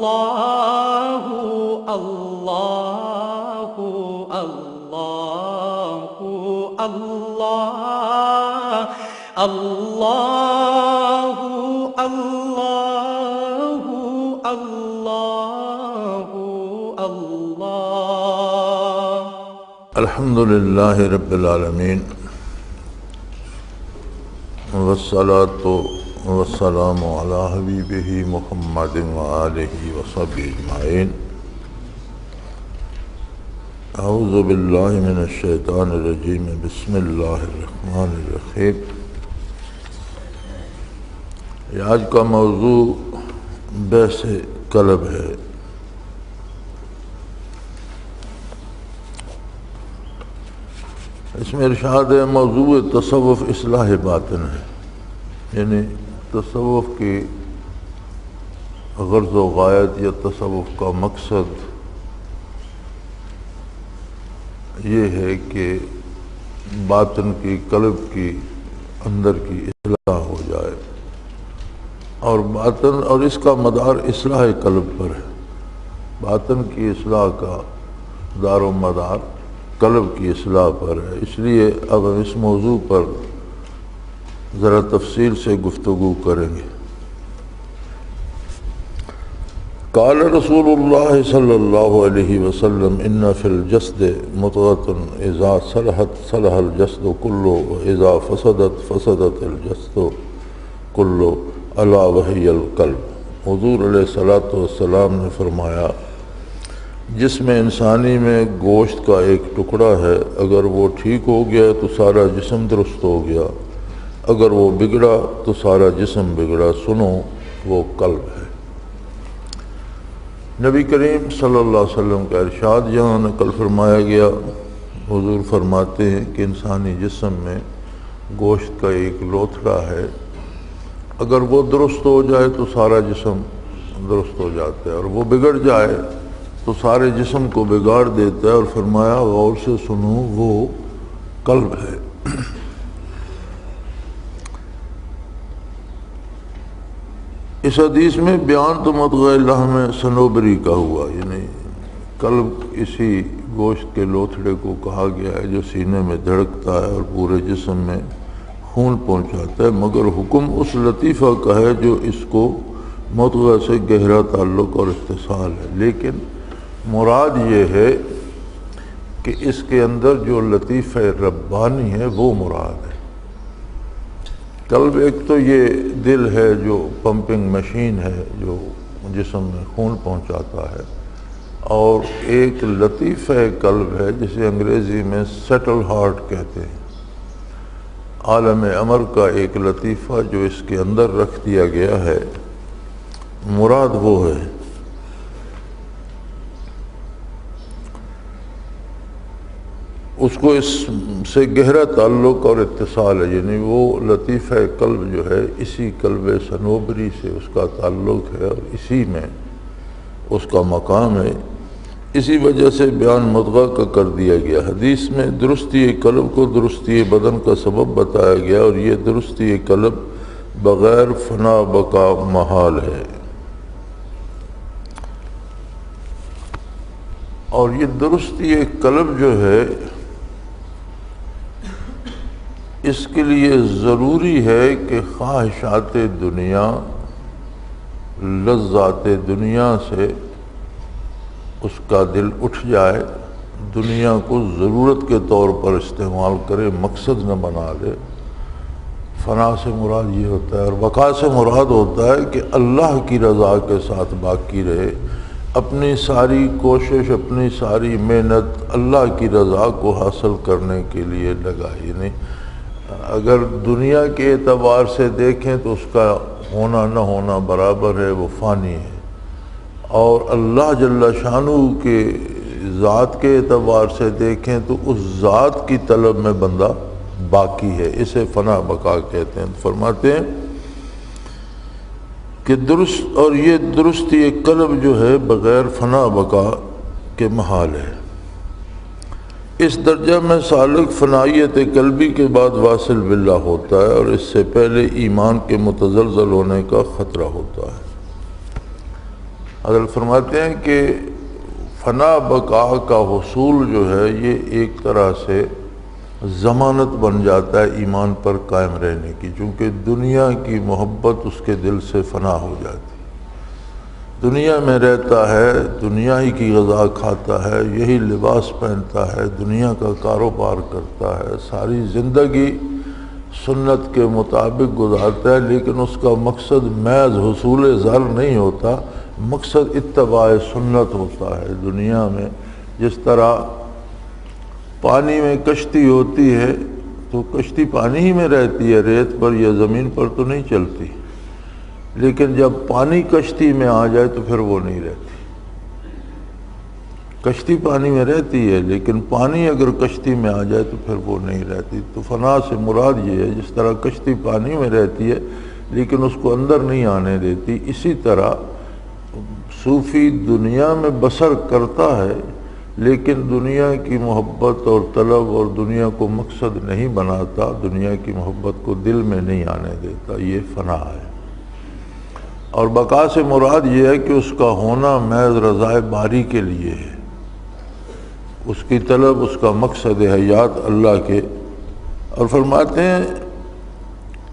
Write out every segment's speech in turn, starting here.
اللہ اللہ اللہ اللہ اللہ اللہ اللہ اللہ الحمد للہ رب العالمین والصلاة والسلام علی حبیبہ محمد وآلہ وصحبہ اجمعین اعوذ باللہ من الشیطان الرجیم بسم اللہ الرحمن الرحیم آج کا موضوع بحث قلب ہے۔ اس میں ارشاد ہے موضوع تصوف اصلاح باطن ہے، یعنی تصوف کی غرض و غایت یا تصوف کا مقصد یہ ہے کہ باطن کی قلب کی اندر کی اصلاح ہو جائے، اور باطن اور اس کا مدار اصلاح قلب پر ہے۔ باطن کی اصلاح کا دار و مدار قلب کی اصلاح پر ہے، اس لیے اب ہم اس موضوع پر ذرا تفصیل سے گفتگو کریں گے۔ قال رسول اللہ صلی اللہ علیہ وسلم ان فی الجسد مضغۃ اذا صلحت صلح الجسد کلہ واذا فسدت فسدت الجسد کلہ الا وہی القلب۔ حضور علیہ الصلوۃ والسلام نے فرمایا جس میں انسانی میں گوشت کا ایک ٹکڑا ہے، اگر وہ ٹھیک ہو گیا تو سارا جسم درست ہو گیا، اگر وہ بگڑا تو سارا جسم بگڑا، سنو وہ قلب ہے۔ نبی کریم صلی اللہ علیہ وسلم کا ارشاد یہاں نقل فرمایا گیا۔ حضور فرماتے ہیں کہ انسانی جسم میں گوشت کا ایک لوتھڑا ہے، اگر وہ درست ہو جائے تو سارا جسم درست ہو جاتا ہے، اور وہ بگڑ جائے تو سارے جسم کو بگاڑ دیتا ہے، اور فرمایا غور سے سنو وہ قلب ہے۔ اس حدیث میں بیان تو مضغہ لحم صنوبری کا ہوا، یعنی قلب اسی گوشت کے لوتھڑے کو کہا گیا ہے جو سینے میں دھڑکتا ہے اور پورے جسم میں خون پہنچاتا ہے، مگر حکم اس لطیفہ کا ہے جو اس کو مضغہ سے گہرا تعلق اور اتصال ہے، لیکن مراد یہ ہے کہ اس کے اندر جو لطیفہ ربانی ہے وہ مراد ہے۔ قلب ایک تو یہ دل ہے جو پمپنگ مشین ہے جو جسم میں خون پہنچاتا ہے، اور ایک لطیفہ قلب ہے جسے انگریزی میں سیٹل ہارٹ کہتے ہیں۔ عالم امر کا ایک لطیفہ جو اس کے اندر رکھ دیا گیا ہے، مراد وہ ہے۔ اس کو اس سے گہرا تعلق اور اتصال ہے، یعنی وہ لطیفہ قلب جو ہے اسی قلب صنوبری سے اس کا تعلق ہے، اور اسی میں اس کا مقام ہے، اسی وجہ سے بیان مضغہ کا کر دیا گیا۔ حدیث میں درستی قلب کو درستی بدن کا سبب بتایا گیا، اور یہ درستی قلب بغیر فنا بقا محال ہے، اور یہ درستی قلب جو ہے اس کے لیے ضروری ہے کہ خواہشات دنیا، لذات دنیا سے اس کا دل اٹھ جائے، دنیا کو ضرورت کے طور پر استعمال کرے، مقصد نہ بنا لے۔ فنا سے مراد یہ ہوتا ہے، اور بقا سے مراد ہوتا ہے کہ اللہ کی رضا کے ساتھ باقی رہے، اپنی ساری کوشش، اپنی ساری محنت اللہ کی رضا کو حاصل کرنے کے لیے لگائے۔ یعنی اگر دنیا کے اعتبار سے دیکھیں تو اس کا ہونا نہ ہونا برابر ہے، وہ فانی ہے، اور اللہ جل شانہ کے ذات کے اعتبار سے دیکھیں تو اس ذات کی طلب میں بندہ باقی ہے، اسے فنا بقا کہتے ہیں۔ فرماتے ہیں کہ درست، اور یہ درستی قلب جو ہے بغیر فنا بقا کے محال ہے۔ اس درجہ میں سالک فنائیت قلبی کے بعد واصل باللہ ہوتا ہے، اور اس سے پہلے ایمان کے متزلزل ہونے کا خطرہ ہوتا ہے۔ حضرت فرماتے ہیں کہ فنا بقا کا حصول جو ہے یہ ایک طرح سے ضمانت بن جاتا ہے ایمان پر قائم رہنے کی، چونکہ دنیا کی محبت اس کے دل سے فنا ہو جاتی، دنیا میں رہتا ہے، دنیا ہی کی غذا کھاتا ہے، یہی لباس پہنتا ہے، دنیا کا کاروبار کرتا ہے، ساری زندگی سنت کے مطابق گزارتا ہے، لیکن اس کا مقصد محض حصول زر نہیں ہوتا، مقصد اتباع سنت ہوتا ہے۔ دنیا میں جس طرح پانی میں کشتی ہوتی ہے تو کشتی پانی ہی میں رہتی ہے، ریت پر یا زمین پر تو نہیں چلتی، لیکن جب پانی کشتی میں آ جائے تو پھر وہ نہیں رہتی۔ کشتی پانی میں رہتی ہے لیکن پانی اگر کشتی میں آ جائے تو پھر وہ نہیں رہتی۔ تو فنا سے مراد یہ ہے جس طرح کشتی پانی میں رہتی ہے لیکن اس کو اندر نہیں آنے دیتی، اسی طرح صوفی دنیا میں بسر کرتا ہے لیکن دنیا کی محبت اور طلب اور دنیا کو مقصد نہیں بناتا، دنیا کی محبت کو دل میں نہیں آنے دیتا، یہ فنا ہے۔ اور بقا سے مراد یہ ہے کہ اس کا ہونا محض رضائے باری کے لیے ہے، اس کی طلب، اس کا مقصد حیات اللہ کے۔ اور فرماتے ہیں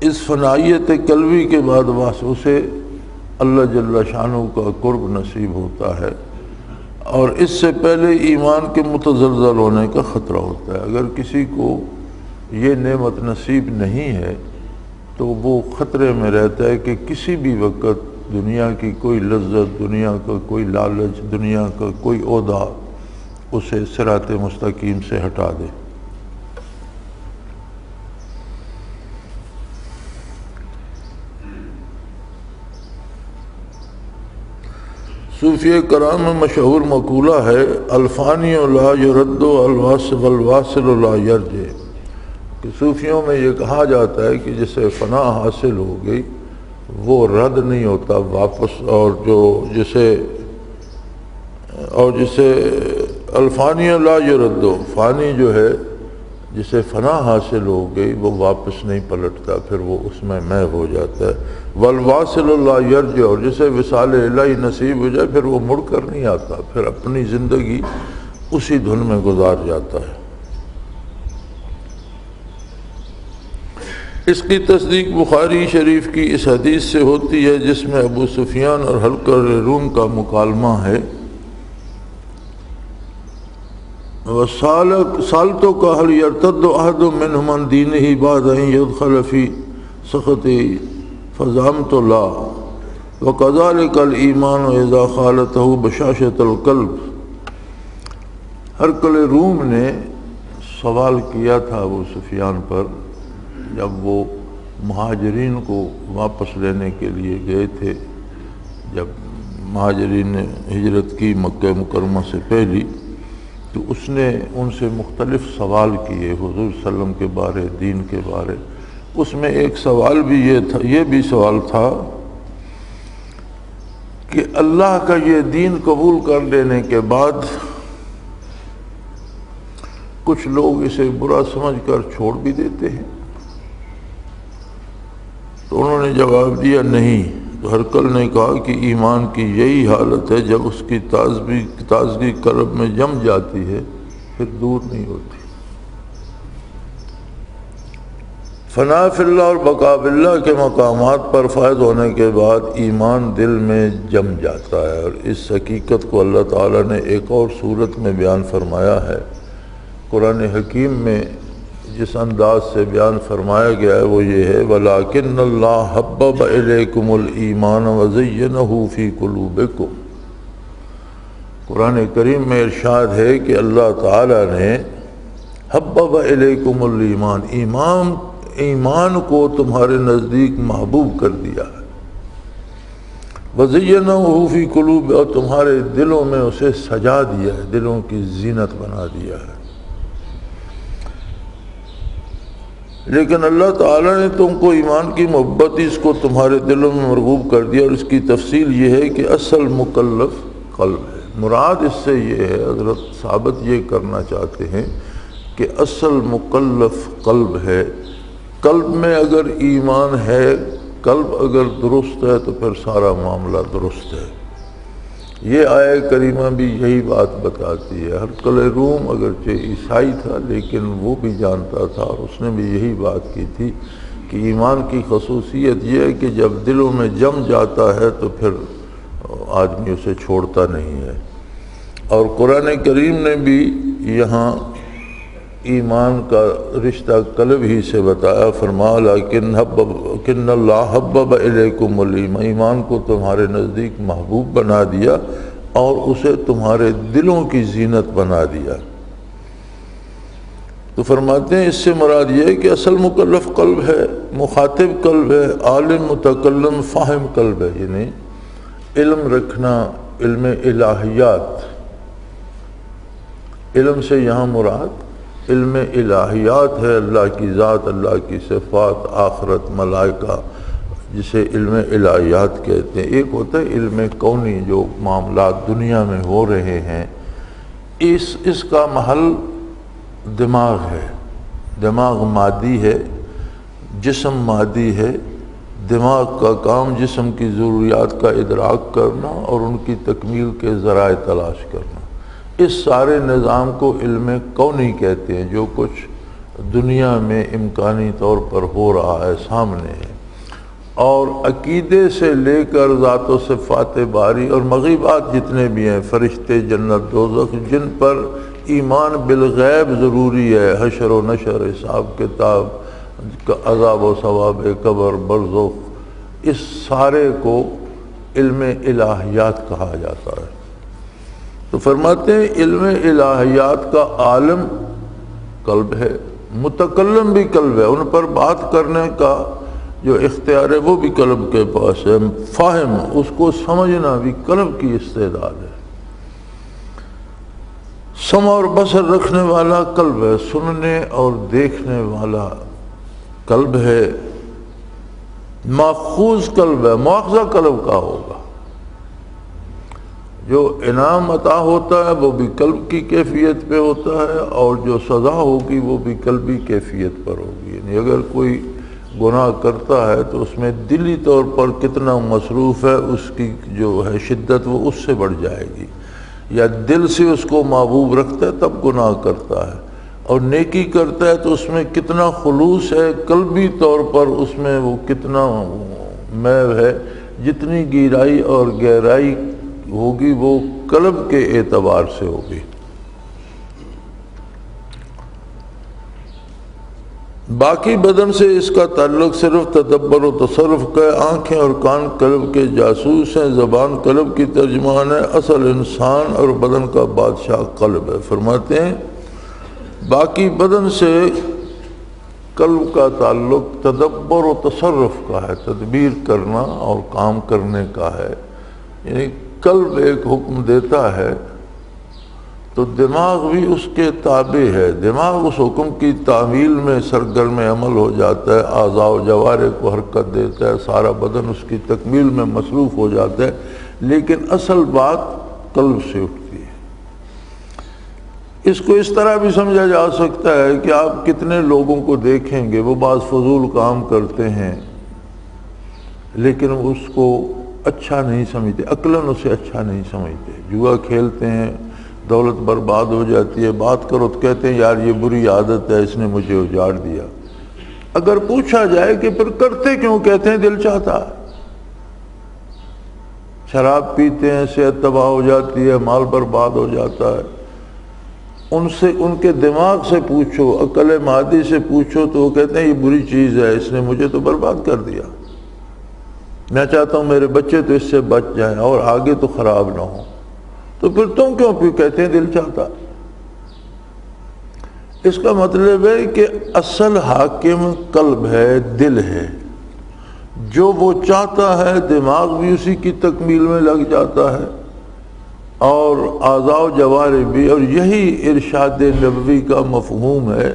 اس فنائیت قلبی کے بعد اسے اللہ جل شانہ کا قرب نصیب ہوتا ہے، اور اس سے پہلے ایمان کے متزلزل ہونے کا خطرہ ہوتا ہے۔ اگر کسی کو یہ نعمت نصیب نہیں ہے تو وہ خطرے میں رہتا ہے کہ کسی بھی وقت دنیا کی کوئی لذت، دنیا کا کوئی لالچ، دنیا کا کوئی عہدہ اسے صراط مستقیم سے ہٹا دے۔ صوفیہ کرام میں مشہور مقولہ ہے الفانی لا یرد والواصل لا یرجع، کہ صوفیوں میں یہ کہا جاتا ہے کہ جسے فنا حاصل ہو گئی وہ رد نہیں ہوتا واپس، اور جسے الفانی لا یرد، فانی جو ہے جسے فنا حاصل ہو گئی وہ واپس نہیں پلٹتا، پھر وہ اس میں ہو جاتا ہے۔ والواصل لا یرجع، اور جسے وصال الہی نصیب ہو جائے پھر وہ مڑ کر نہیں آتا، پھر اپنی زندگی اسی دھن میں گزار جاتا ہے۔ اس کی تصدیق بخاری شریف کی اس حدیث سے ہوتی ہے جس میں ابو سفیان اور حلقہ روم کا مکالمہ ہے۔ سالتک هل يرتد احد منهم عن دینه بعد ان يدخل في سخطه فزعمت لا وكذلك الايمان اذا خالطه بشاشة القلب۔ حلقہ روم نے سوال کیا تھا ابو سفیان پر جب وہ مہاجرین کو واپس لینے کے لیے گئے تھے، جب مہاجرین نے ہجرت کی مکہ مکرمہ سے پہلی، تو اس نے ان سے مختلف سوال کیے حضور صلی اللہ علیہ وسلم کے بارے، دین کے بارے۔ اس میں ایک سوال بھی یہ بھی سوال تھا کہ اللہ کا یہ دین قبول کر لینے کے بعد کچھ لوگ اسے برا سمجھ کر چھوڑ بھی دیتے ہیں، تو انہوں نے جواب دیا نہیں۔ تو ہرقل نے کہا کہ ایمان کی یہی حالت ہے جب اس کی تازگی قلب میں جم جاتی ہے پھر دور نہیں ہوتی۔ فنا فی اللہ اور بقا باللہ کے مقامات پر فائز ہونے کے بعد ایمان دل میں جم جاتا ہے، اور اس حقیقت کو اللہ تعالیٰ نے ایک اور صورت میں بیان فرمایا ہے۔ قرآن حکیم میں جس انداز سے بیان فرمایا گیا ہے وہ یہ ہے وَلَٰكِنَّ اللَّهَ حَبَّبَ إِلَيْكُمُ الْإِيمَانَ وَزَيَّنَهُ فِي قُلُوبِكُمْ۔ قرآن کریم میں ارشاد ہے کہ اللہ تعالیٰ نے حَبَّبَ إِلَيْكُمُ الْإِيمَانَ، ایمان کو تمہارے نزدیک محبوب کر دیا ہے، وَزَيَّنَهُ فِي قُلُوبِكُمْ، اور تمہارے دلوں میں اسے سجا دیا ہے، دلوں کی زینت بنا دیا ہے۔ لیکن اللہ تعالیٰ نے تم کو ایمان کی محبت اس کو تمہارے دلوں میں مرغوب کر دیا، اور اس کی تفصیل یہ ہے کہ اصل مکلف قلب ہے۔ مراد اس سے یہ ہے، حضرت ثابت یہ کرنا چاہتے ہیں کہ اصل مکلف قلب ہے۔ قلب میں اگر ایمان ہے، قلب اگر درست ہے تو پھر سارا معاملہ درست ہے۔ یہ آیہ کریمہ بھی یہی بات بتاتی ہے۔ ہرقل روم اگرچہ عیسائی تھا لیکن وہ بھی جانتا تھا اور اس نے بھی یہی بات کی تھی کہ ایمان کی خصوصیت یہ ہے کہ جب دلوں میں جم جاتا ہے تو پھر آدمی اسے چھوڑتا نہیں ہے۔ اور قرآن کریم نے بھی یہاں ایمان کا رشتہ قلب ہی سے بتایا، فرمایا لیکن اللہ حبب الیکم ایمان کو تمہارے نزدیک محبوب بنا دیا اور اسے تمہارے دلوں کی زینت بنا دیا۔ تو فرماتے ہیں اس سے مراد یہ ہے کہ اصل مکلف قلب ہے، مخاطب قلب ہے، عالم متکلم فاہم قلب ہے، یعنی علم رکھنا، علم الہیات۔ علم سے یہاں مراد علم الہیات ہے، اللہ کی ذات، اللہ کی صفات، آخرت، ملائکہ، جسے علم الہیات کہتے ہیں۔ ایک ہوتا ہے علم کونی جو معاملات دنیا میں ہو رہے ہیں، اس کا محل دماغ ہے، دماغ مادی ہے، جسم مادی ہے۔ دماغ کا کام جسم کی ضروریات کا ادراک کرنا اور ان کی تکمیل کے ذرائع تلاش کرنا، اس سارے نظام کو علم کونی کہتے ہیں، جو کچھ دنیا میں امکانی طور پر ہو رہا ہے، سامنے ہے۔ اور عقیدے سے لے کر ذات و صفات باری اور مغیبات جتنے بھی ہیں، فرشتے، جنت، دوزخ، جن پر ایمان بالغیب ضروری ہے، حشر و نشر، حساب کتاب، عذاب و ثواب قبر، برزخ، اس سارے کو علم الہیات کہا جاتا ہے۔ تو فرماتے ہیں علم الہیات کا عالم قلب ہے، متکلم بھی قلب ہے، ان پر بات کرنے کا جو اختیار ہے وہ بھی قلب کے پاس ہے، فاہم، اس کو سمجھنا بھی قلب کی استعداد ہے۔ سمع اور بصر رکھنے والا قلب ہے، سننے اور دیکھنے والا قلب ہے، ماخوذ قلب ہے، مواخذہ قلب کا ہوگا۔ جو انعام عطا ہوتا ہے وہ بھی قلب کی کیفیت پہ ہوتا ہے، اور جو سزا ہوگی وہ بھی قلبی کیفیت پر ہوگی۔ یعنی اگر کوئی گناہ کرتا ہے تو اس میں دلی طور پر کتنا مصروف ہے، اس کی جو ہے شدت وہ اس سے بڑھ جائے گی، یا دل سے اس کو محبوب رکھتا ہے تب گناہ کرتا ہے، اور نیکی کرتا ہے تو اس میں کتنا خلوص ہے، قلبی طور پر اس میں وہ کتنا میل ہے، جتنی گہرائی اور گہرائی ہوگی وہ قلب کے اعتبار سے ہوگی۔ باقی بدن سے اس کا تعلق صرف تدبر و تصرف کا ہے۔ آنکھیں اور کان قلب کے جاسوس ہیں، زبان قلب کی ترجمان ہے، اصل انسان اور بدن کا بادشاہ قلب ہے۔ فرماتے ہیں باقی بدن سے قلب کا تعلق تدبر و تصرف کا ہے، تدبیر کرنا اور کام کرنے کا ہے۔ یعنی قلب ایک حکم دیتا ہے تو دماغ بھی اس کے تابع ہے، دماغ اس حکم کی تعمیل میں سرگرم عمل ہو جاتا ہے، اعضاء و جوارح کو حرکت دیتا ہے، سارا بدن اس کی تکمیل میں مصروف ہو جاتا ہے، لیکن اصل بات قلب سے اٹھتی ہے۔ اس کو اس طرح بھی سمجھا جا سکتا ہے کہ آپ کتنے لوگوں کو دیکھیں گے وہ بعض فضول کام کرتے ہیں لیکن اس کو اچھا نہیں سمجھتے، عقلاً اسے اچھا نہیں سمجھتے، جوا کھیلتے ہیں، دولت برباد ہو جاتی ہے، بات کرو تو کہتے ہیں یار یہ بری عادت ہے، اس نے مجھے اجاڑ دیا۔ اگر پوچھا جائے کہ پھر کرتے کیوں، کہتے ہیں دل چاہتا ہے۔ شراب پیتے ہیں، صحت تباہ ہو جاتی ہے، مال برباد ہو جاتا ہے۔ ان کے دماغ سے پوچھو، عقل مادی سے پوچھو تو وہ کہتے ہیں یہ بری چیز ہے، اس نے مجھے تو برباد کر دیا، میں چاہتا ہوں میرے بچے تو اس سے بچ جائیں اور آگے تو خراب نہ ہوں۔ تو پھر تم کیوں کہتے ہیں دل چاہتا؟ اس کا مطلب ہے کہ اصل حاکم قلب ہے، دل ہے، جو وہ چاہتا ہے دماغ بھی اسی کی تکمیل میں لگ جاتا ہے اور اعضاء و جوارح بھی، اور یہی ارشاد نبوی کا مفہوم ہے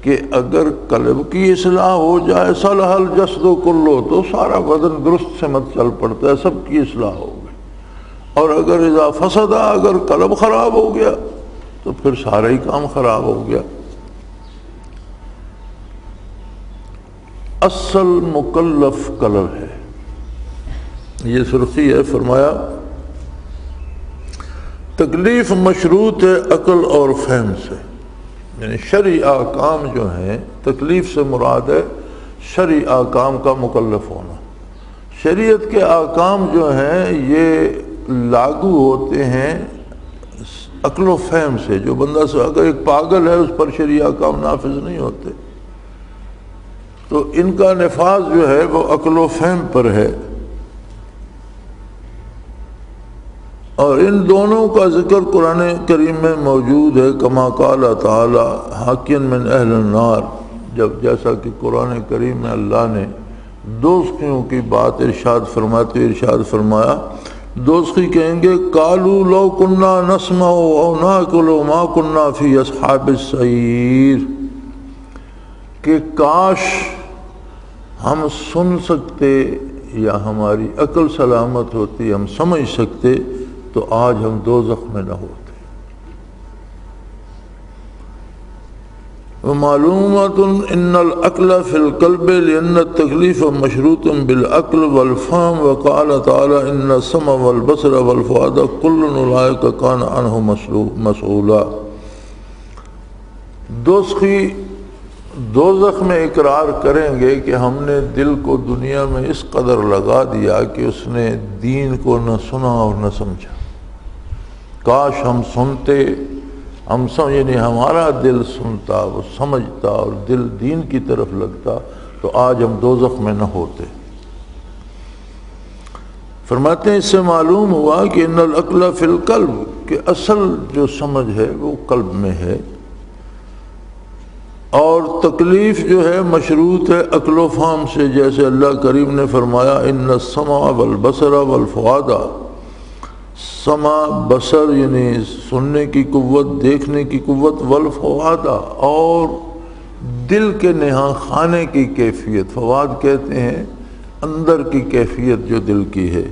کہ اگر قلب کی اصلاح ہو جائے صلح الجسد کلہ، تو سارا بدن درست سمت چل پڑتا ہے، سب کی اصلاح ہو گئی۔ اور اگر اذا فسد، اگر قلب خراب ہو گیا تو پھر سارا ہی کام خراب ہو گیا۔ اصل مکلف قلب ہے، یہ سرخی ہے۔ فرمایا تکلیف مشروط ہے عقل اور فہم سے، یعنی شرعی احکام جو ہیں، تکلیف سے مراد ہے شرعی احکام کا مکلف ہونا۔ شریعت کے احکام جو ہیں یہ لاگو ہوتے ہیں عقل و فہم سے، جو بندہ سے اگر ایک پاگل ہے اس پر شرعی احکام نافذ نہیں ہوتے، تو ان کا نفاذ جو ہے وہ عقل و فہم پر ہے۔ اور ان دونوں کا ذکر قرآن کریم میں موجود ہے، کما قال تعالی حاکین من اہل النار، جیسا کہ قرآن کریم میں اللہ نے دوزخیوں کی بات ارشاد فرماتے ارشاد فرمایا، دوزخی کہیں گے قالوا لو کنا نسمع او نعقل ما کنا فی اصحاب السعیر، کہ کاش ہم سن سکتے یا ہماری عقل سلامت ہوتی، ہم سمجھ سکتے تو آج ہم دوزخ میں نہ ہوتے۔ وَمَعْلُومَةٌ إِنَّ الْعَقْلَ فِي الْقَلْبِ لِأَنَّ التَّكْلِيفَ مَشْرُوطٌ بِالْعَقْلِ وَالْفَهْمِ وَقَالَ تَعَالَى إِنَّ السَّمْعَ وَالْبَصَرَ وَالْفُؤَادَ كُلٌّ أُولَٰئِكَ كَانَ عَنْهُ مسؤولا۔ دوزخی دوزخ میں اقرار کریں گے کہ ہم نے دل کو دنیا میں اس قدر لگا دیا کہ اس نے دین کو نہ سنا اور نہ سمجھا، کاش ہم سنتے، یعنی ہمارا دل سنتا، وہ سمجھتا اور دل دین کی طرف لگتا تو آج ہم دوزخ میں نہ ہوتے۔ فرماتے ہیں اس سے معلوم ہوا کہ ان العقل فی القلب، کہ اصل جو سمجھ ہے وہ قلب میں ہے، اور تکلیف جو ہے مشروط ہے عقل و فہم سے، جیسے اللہ کریم نے فرمایا ان السمع والبصر والفؤاد، سمع بصر یعنی سننے کی قوت، دیکھنے کی قوت، والفؤاد اور دل کے نہاں خانے کی کیفیت، فواد کہتے ہیں اندر کی کیفیت جو دل کی ہے،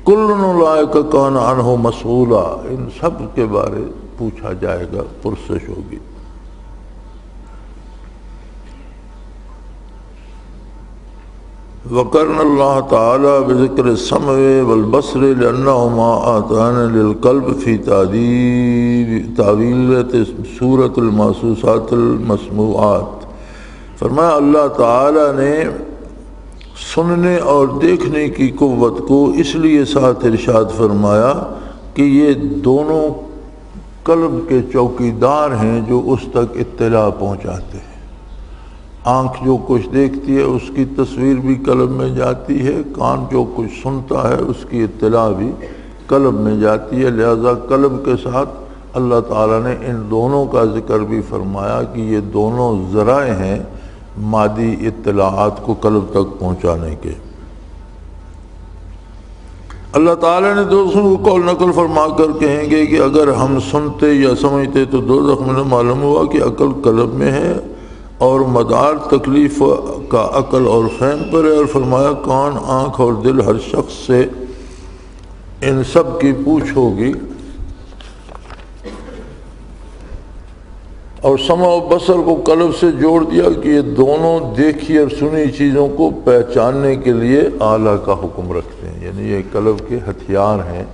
کل اولئک کان عنہ مسؤولا، ان سب کے بارے پوچھا جائے گا، پرسش ہوگی۔ وقرن اللہ تعالی بذکر السمع والبصر لأنہما آتان للقلب فی تعویلت سورة المحسوسات المسموعات۔ فرمایا اللہ تعالی نے سننے اور دیکھنے کی قوت کو اس لیے ساتھ ارشاد فرمایا کہ یہ دونوں قلب کے چوکیدار ہیں جو اس تک اطلاع پہنچاتے ہیں۔ آنکھ جو کچھ دیکھتی ہے اس کی تصویر بھی قلب میں جاتی ہے، کان جو کچھ سنتا ہے اس کی اطلاع بھی قلب میں جاتی ہے، لہذا قلب کے ساتھ اللہ تعالیٰ نے ان دونوں کا ذکر بھی فرمایا کہ یہ دونوں ذرائع ہیں مادی اطلاعات کو قلب تک پہنچانے کے۔ اللہ تعالیٰ نے دوسروں کو قول نقل فرما کر کہیں گے کہ اگر ہم سنتے یا سمجھتے تو دوزخ میں معلوم ہوا کہ عقل قلب میں ہے اور مدار تکلیف کا عقل اور فہم پر ہے، اور فرمایا کان، آنکھ اور دل ہر شخص سے ان سب کی پوچھ ہوگی، اور سمع و بصر کو قلب سے جوڑ دیا کہ یہ دونوں دیکھی اور سنی چیزوں کو پہچاننے کے لیے اعلیٰ کا حکم رکھتے ہیں، یعنی یہ قلب کے ہتھیار ہیں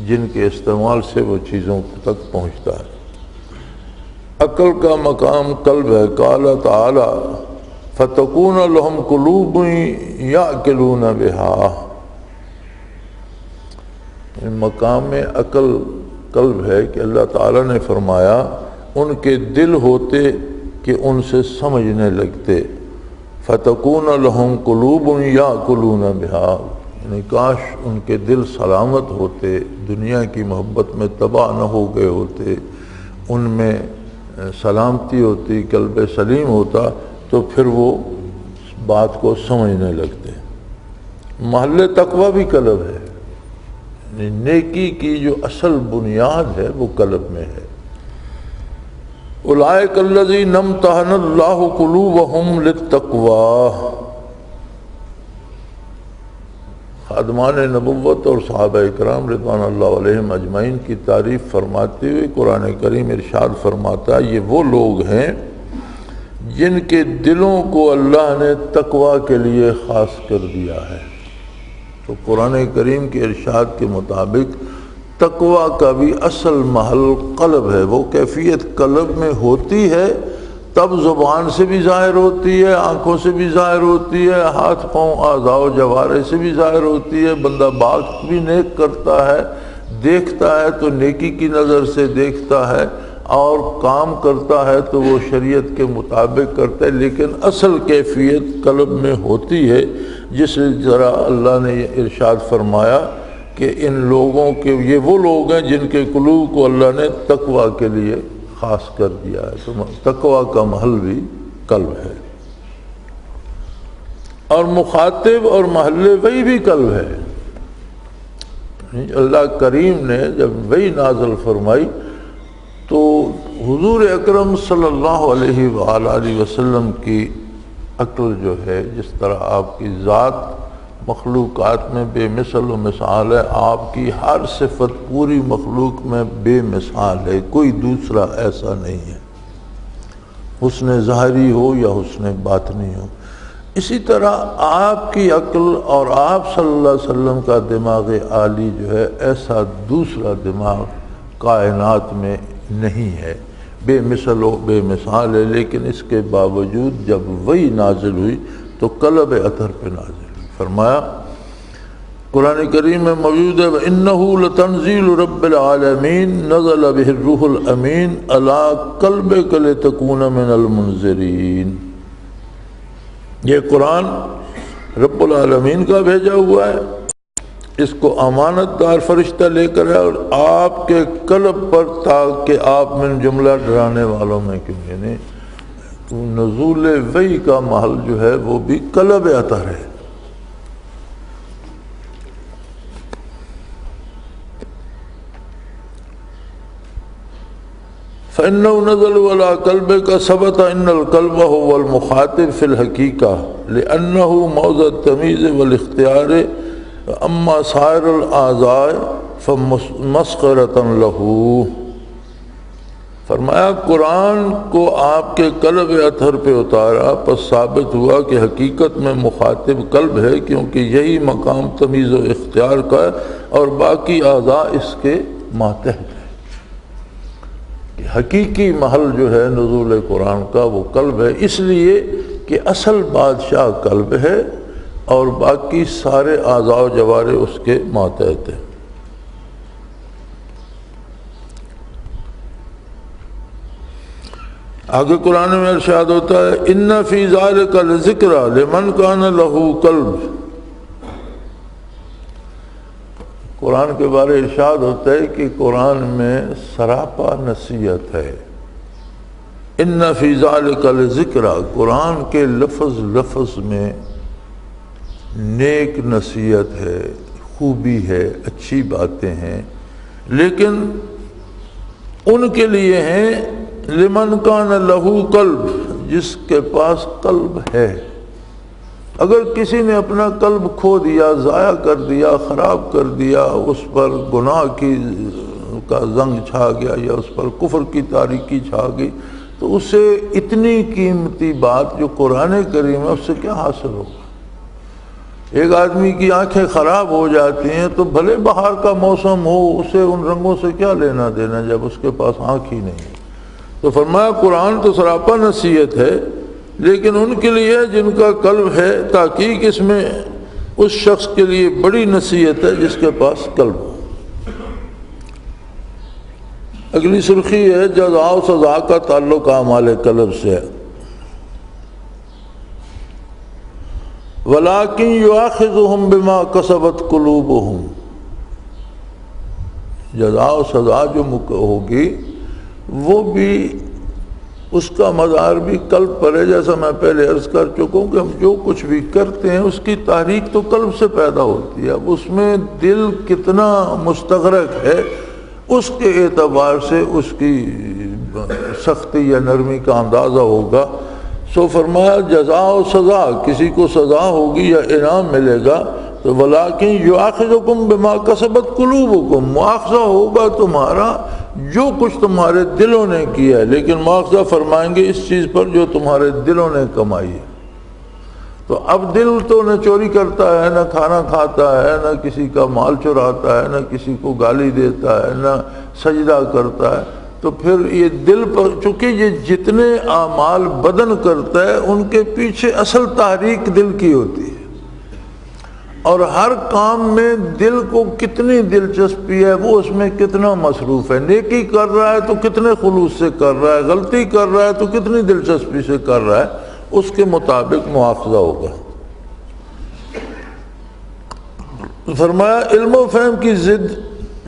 جن کے استعمال سے وہ چیزوں تک پہنچتا ہے۔ عقل کا مقام قلب ہے، قال تعالی فتکون لہم قلوب یعقلون بہا، مقام عقل قلب ہے کہ اللہ تعالی نے فرمایا ان کے دل ہوتے کہ ان سے سمجھنے لگتے، فتکون لہم قلوب یعقلون بہا، یعنی کاش ان کے دل سلامت ہوتے، دنیا کی محبت میں تباہ نہ ہو گئے ہوتے، ان میں سلامتی ہوتی، قلب سلیم ہوتا تو پھر وہ بات کو سمجھنے لگتے۔ محل تقوی بھی قلب ہے، یعنی نیکی کی جو اصل بنیاد ہے وہ قلب میں ہے۔ اولئک الذین امتحن اللہ قلوبہم للتقوی، خادمان نبوت اور صحابہ اکرام رضوان اللہ علیہم اجمعین کی تعریف فرماتے ہوئے قرآن کریم ارشاد فرماتا ہے یہ وہ لوگ ہیں جن کے دلوں کو اللہ نے تقوی کے لیے خاص کر دیا ہے۔ تو قرآن کریم کے ارشاد کے مطابق تقوی کا بھی اصل محل قلب ہے، وہ کیفیت قلب میں ہوتی ہے، تب زبان سے بھی ظاہر ہوتی ہے، آنکھوں سے بھی ظاہر ہوتی ہے، ہاتھ پاؤں اعضاء و جوارح سے بھی ظاہر ہوتی ہے۔ بندہ بات بھی نیک کرتا ہے، دیکھتا ہے تو نیکی کی نظر سے دیکھتا ہے، اور کام کرتا ہے تو وہ شریعت کے مطابق کرتا ہے، لیکن اصل کیفیت قلب میں ہوتی ہے، جس طرح اللہ نے یہ ارشاد فرمایا کہ ان لوگوں کے، یہ وہ لوگ ہیں جن کے قلوب کو اللہ نے تقوی کے لیے خاص کر دیا ہے۔ تو تقوی کا محل بھی قلب ہے، اور مخاطب اور محل وحی بھی قلب ہے۔ اللہ کریم نے جب وحی نازل فرمائی تو حضور اکرم صلی اللہ علیہ وآلہ وسلم کی عقل جو ہے، جس طرح آپ کی ذات مخلوقات میں بے مثل و مثال ہے، آپ کی ہر صفت پوری مخلوق میں بے مثال ہے، کوئی دوسرا ایسا نہیں ہے، حسن ظاہری ہو یا حسن باطنی ہو۔ اسی طرح آپ کی عقل اور آپ صلی اللہ علیہ وسلم کا دماغ عالی جو ہے، ایسا دوسرا دماغ کائنات میں نہیں ہے، بے مثل و بے مثال ہے، لیکن اس کے باوجود جب وحی نازل ہوئی تو قلب اطہر پہ نازل ہوئی۔ فرمایا قرآن کریم میں موجود ہے وَإِنَّهُ لَتَنزِيلُ رَبِّ الْعَالَمِينَ نَزَلَ بِهِ الرُّوحُ الْأَمِينُ عَلَىٰ قَلْبِكَ لِتَكُونَ مِنَ الْمُنذِرِينَ۔ یہ قرآن رب العالمین کا بھیجا ہوا ہے، اس کو امانت دار فرشتہ لے کر ہے، اور آپ کے قلب پر، تاکہ آپ من جملہ ڈرانے والوں میں کیوں، یعنی نزول وحی کا محل جو ہے وہ بھی قلب اطہر ہے۔ فَإِنَّهُ نَزَلَ عَلَىٰ قَلْبِكَ ثَبَتَ إِنَّ الْقَلْبَ هُوَ الْمُخَاطِبُ فِي الْحَقِيقَةِ لِأَنَّهُ مَوْضِعُ التَّمْيِيزِ وَالِاخْتِيَارِ أَمَّا سَائِرُ الْأَعْضَاءِ فَمُسْخَرَةٌ لَهُ۔ فرمایا قرآن کو آپ کے قلب اطہر پہ اتارا، پس ثابت ہوا کہ حقیقت میں مخاطب قلب ہے، کیونکہ یہی مقام تمیز و اختیار کا ہے، اور باقی اعضاء اس کے ماتحت ہیں۔ کہ حقیقی محل جو ہے نزول قرآن کا وہ قلب ہے، اس لیے کہ اصل بادشاہ قلب ہے اور باقی سارے اعضاء و جوارح اس کے ماتحت ہیں۔ آگے قرآن میں ارشاد ہوتا ہے اِنَّ فِي ذَلِكَ لَذِكْرَىٰ لِمَنْ كَانَ لَهُ قَلْبٌ۔ قرآن کے بارے ارشاد ہوتا ہے کہ قرآن میں سراپا نصیحت ہے۔ اِنَّ فِي ذَلِكَ لَذِكْرَىٰ، قرآن کے لفظ لفظ میں نیک نصیحت ہے، خوبی ہے، اچھی باتیں ہیں، لیکن ان کے لیے ہیں لمن کان لہو قلب، جس کے پاس قلب ہے۔ اگر کسی نے اپنا قلب کھو دیا، ضائع کر دیا، خراب کر دیا، اس پر گناہ کا زنگ چھا گیا یا اس پر کفر کی تاریکی چھا گئی، تو اسے اتنی قیمتی بات جو قرآن کریم ہے اس سے کیا حاصل ہوگا؟ ایک آدمی کی آنکھیں خراب ہو جاتی ہیں تو بھلے بہار کا موسم ہو، اسے ان رنگوں سے کیا لینا دینا جب اس کے پاس آنکھ ہی نہیں ہے۔ تو فرمایا قرآن تو سراپا نصیحت ہے، لیکن ان کے لیے جن کا قلب ہے، تحقیق اس میں اس شخص کے لیے بڑی نصیحت ہے جس کے پاس قلب ہو۔ اگلی سرخی ہے جزا و سزا کا تعلق اعمال قلب سے ہے۔ وَلَٰكِن يُؤَاخِذُهُم بِمَا كَسَبَتْ قُلُوبُهُم، جزا و سزا جو ہوگی وہ بھی اس کا مدار بھی قلب پر ہے، جیسا میں پہلے عرض کر چکا ہوں کہ ہم جو کچھ بھی کرتے ہیں اس کی تحریک تو قلب سے پیدا ہوتی ہے۔ اب اس میں دل کتنا مستغرق ہے اس کے اعتبار سے اس کی سختی یا نرمی کا اندازہ ہوگا۔ سو فرمایا جزا و سزا، کسی کو سزا ہوگی یا انعام ملے گا تو وَلَٰكِن يُؤَاخِذُكُم بِمَا كَسَبَتْ قُلُوبُكُم، مواخذہ ہوگا تمہارا جو کچھ تمہارے دلوں نے کیا ہے، لیکن مواخذہ فرمائیں گے اس چیز پر جو تمہارے دلوں نے کمائی ہے۔ تو اب دل تو نہ چوری کرتا ہے، نہ کھانا کھاتا ہے، نہ کسی کا مال چراتا ہے، نہ کسی کو گالی دیتا ہے، نہ سجدہ کرتا ہے، تو پھر یہ دل پر، چونکہ یہ جتنے اعمال بدن کرتا ہے ان کے پیچھے اصل تحریک دل کی ہوتی ہے، اور ہر کام میں دل کو کتنی دلچسپی ہے، وہ اس میں کتنا مصروف ہے، نیکی کر رہا ہے تو کتنے خلوص سے کر رہا ہے، غلطی کر رہا ہے تو کتنی دلچسپی سے کر رہا ہے، اس کے مطابق مواخذہ ہوگا۔ فرمایا علم و فہم کی ضد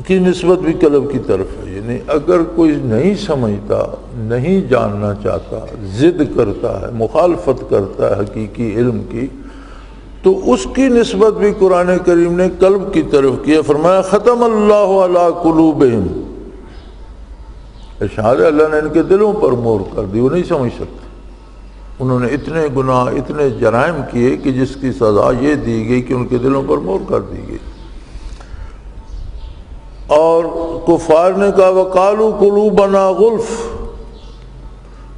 کی نسبت بھی قلب کی طرف ہے، یعنی اگر کوئی نہیں سمجھتا، نہیں جاننا چاہتا، ضد کرتا ہے، مخالفت کرتا ہے حقیقی علم کی، تو اس کی نسبت بھی قرآن کریم نے قلب کی طرف کیا۔ فرمایا ختم اللہ علی قلوبہم، ارشاد ہے اللہ نے ان کے دلوں پر مہر کر دی، وہ نہیں سمجھ سکتے، انہوں نے اتنے گناہ، اتنے جرائم کیے کہ جس کی سزا یہ دی گئی کہ ان کے دلوں پر مہر کر دی گئی۔ اور کفار نے کہا وقالوا قلوبنا غلف،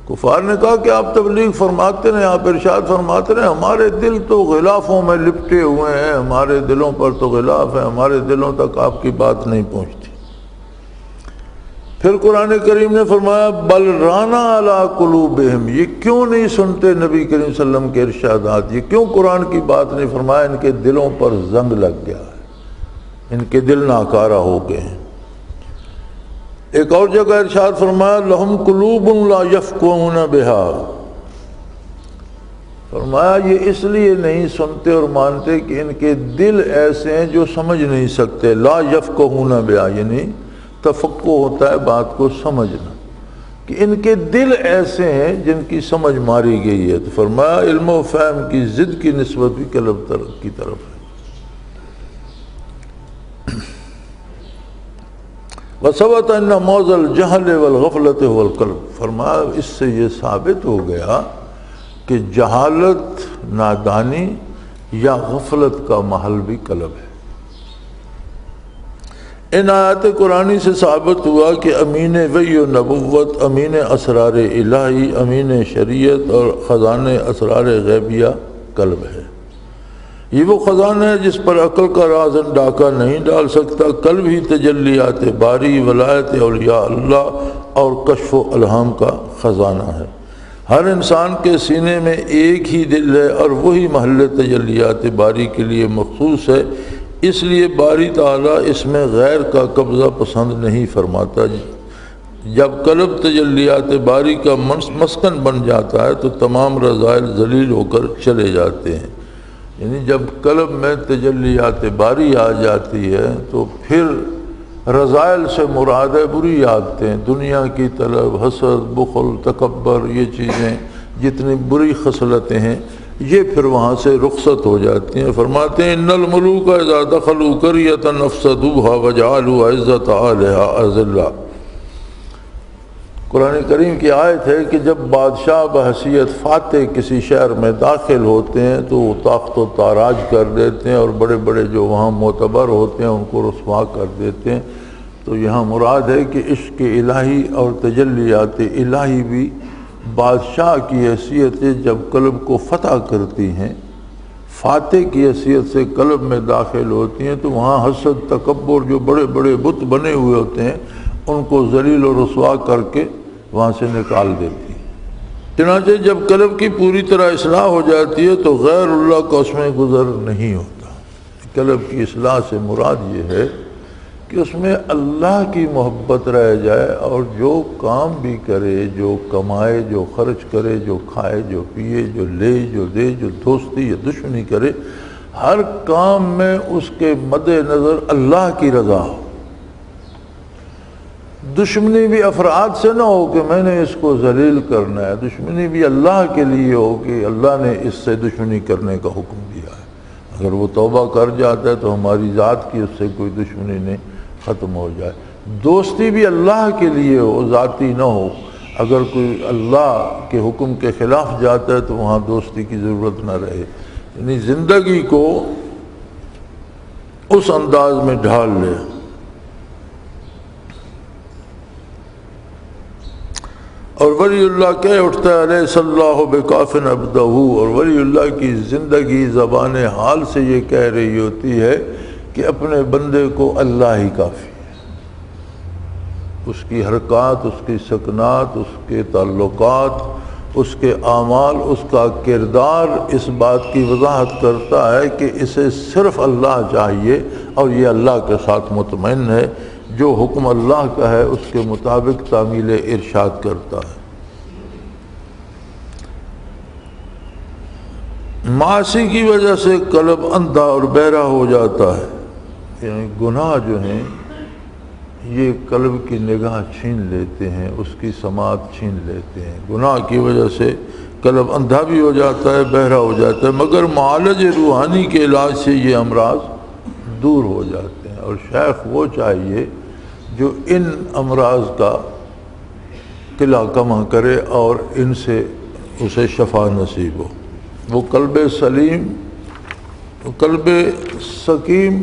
کفار نے کہا کہ آپ تبلیغ فرماتے ہیں، آپ ارشاد فرماتے ہیں، ہمارے دل تو غلافوں میں لپٹے ہوئے ہیں، ہمارے دلوں پر تو غلاف ہے، ہمارے دلوں تک آپ کی بات نہیں پہنچتی۔ پھر قرآن کریم نے فرمایا بل رانا علی قلوبہم، یہ کیوں نہیں سنتے نبی کریم صلی اللہ علیہ وسلم کے ارشادات، یہ کیوں قرآن کی بات نہیں؟ فرمایا ان کے دلوں پر زنگ لگ گیا ہے، ان کے دل ناکارہ ہو گئے ہیں۔ ایک اور جگہ ارشاد فرمایا لہم قلوب لا یفقہون بہا، فرمایا یہ اس لیے نہیں سنتے اور مانتے کہ ان کے دل ایسے ہیں جو سمجھ نہیں سکتے، لا یفقہون بہا یعنی تفقہ ہوتا ہے بات کو سمجھنا، کہ ان کے دل ایسے ہیں جن کی سمجھ ماری گئی ہے۔ تو فرمایا علم و فہم کی ضد کی نسبت بھی قلب کی طرف ہے۔ وثبت ان موضع الجہل والغفلۃ هو القلب، فرمایا اس سے یہ ثابت ہو گیا کہ جہالت، نادانی یا غفلت کا محل بھی قلب ہے۔ ان آیات قرآنی سے ثابت ہوا کہ امین وحی و نبوت، امین اسرار الہی، امین شریعت اور خزانے اسرار غیبیہ قلب ہے۔ یہ وہ خزانہ ہے جس پر عقل کا راز ڈاکہ نہیں ڈال سکتا، قلب ہی تجلیات باری، ولایت اولیاء اللہ اور کشف و الہام کا خزانہ ہے۔ ہر انسان کے سینے میں ایک ہی دل ہے اور وہی محل تجلیات باری کے لیے مخصوص ہے، اس لیے باری تعالیٰ اس میں غیر کا قبضہ پسند نہیں فرماتا۔ جب قلب تجلیات باری کا مسکن بن جاتا ہے تو تمام رذائل ذلیل ہو کر چلے جاتے ہیں، یعنی جب قلب میں تجلیات باری آ جاتی ہے تو پھر رذائل سے مراد ہے بری عادتیں، دنیا کی طلب، حسد، بخل، تکبر، یہ چیزیں جتنی بری خصلتیں ہیں یہ پھر وہاں سے رخصت ہو جاتی ہیں۔ فرماتے ہیں ان الملوک اذا دخلوا قریۃ افسدوها وجعلوا عزت اہلها اذلہ، قرآن کریم کی آیت ہے کہ جب بادشاہ بحیثیت فاتح کسی شہر میں داخل ہوتے ہیں تو وہ طاقت و تاراج کر دیتے ہیں اور بڑے بڑے جو وہاں معتبر ہوتے ہیں ان کو رسوا کر دیتے ہیں۔ تو یہاں مراد ہے کہ عشق الہی اور تجلیات الہی بھی بادشاہ کی حیثیت سے جب قلب کو فتح کرتی ہیں، فاتح کی حیثیت سے قلب میں داخل ہوتی ہیں، تو وہاں حسد، تکبر، جو بڑے بڑے بت بنے ہوئے ہوتے ہیں ان کو ذلیل و رسوا کر کے وہاں سے نکال دیتی ہیں۔ چنانچہ جب قلب کی پوری طرح اصلاح ہو جاتی ہے تو غیر اللہ کا اس میں گزر نہیں ہوتا۔ قلب کی اصلاح سے مراد یہ ہے کہ اس میں اللہ کی محبت رہ جائے، اور جو کام بھی کرے، جو کمائے، جو خرچ کرے، جو کھائے، جو پیے، جو لے، جو دے، جو دوستی یا دشمنی کرے، ہر کام میں اس کے مد نظر اللہ کی رضا ہو۔ دشمنی بھی افراد سے نہ ہو کہ میں نے اس کو ذلیل کرنا ہے، دشمنی بھی اللہ کے لیے ہو کہ اللہ نے اس سے دشمنی کرنے کا حکم دیا ہے۔ اگر وہ توبہ کر جاتا ہے تو ہماری ذات کی اس سے کوئی دشمنی نہیں، ختم ہو جائے۔ دوستی بھی اللہ کے لیے ہو، ذاتی نہ ہو۔ اگر کوئی اللہ کے حکم کے خلاف جاتا ہے تو وہاں دوستی کی ضرورت نہ رہے، یعنی زندگی کو اس انداز میں ڈھال لے۔ اور ولی اللہ کہہ اٹھتا ہے علیہ صلی اللہ بکافن عبدہ، اور ولی اللہ کی زندگی زبان حال سے یہ کہہ رہی ہوتی ہے کہ اپنے بندے کو اللہ ہی کافی ہے۔ اس کی حرکات، اس کی سکنات، اس کے تعلقات، اس کے اعمال، اس کا کردار اس بات کی وضاحت کرتا ہے کہ اسے صرف اللہ چاہیے، اور یہ اللہ کے ساتھ مطمئن ہے، جو حکم اللہ کا ہے اس کے مطابق تعمیل ارشاد کرتا ہے۔ معاصی کی وجہ سے قلب اندھا اور بہرا ہو جاتا ہے، یعنی گناہ جو ہیں یہ قلب کی نگاہ چھین لیتے ہیں، اس کی سماعت چھین لیتے ہیں۔ گناہ کی وجہ سے قلب اندھا بھی ہو جاتا ہے، بہرا ہو جاتا ہے، مگر معالج روحانی کے علاج سے یہ امراض دور ہو جاتے ہیں۔ اور شیخ وہ چاہیے جو ان امراض کا قلع کما کرے اور ان سے اسے شفا نصیب ہو۔ وہ قلب سلیم، قلب سقیم،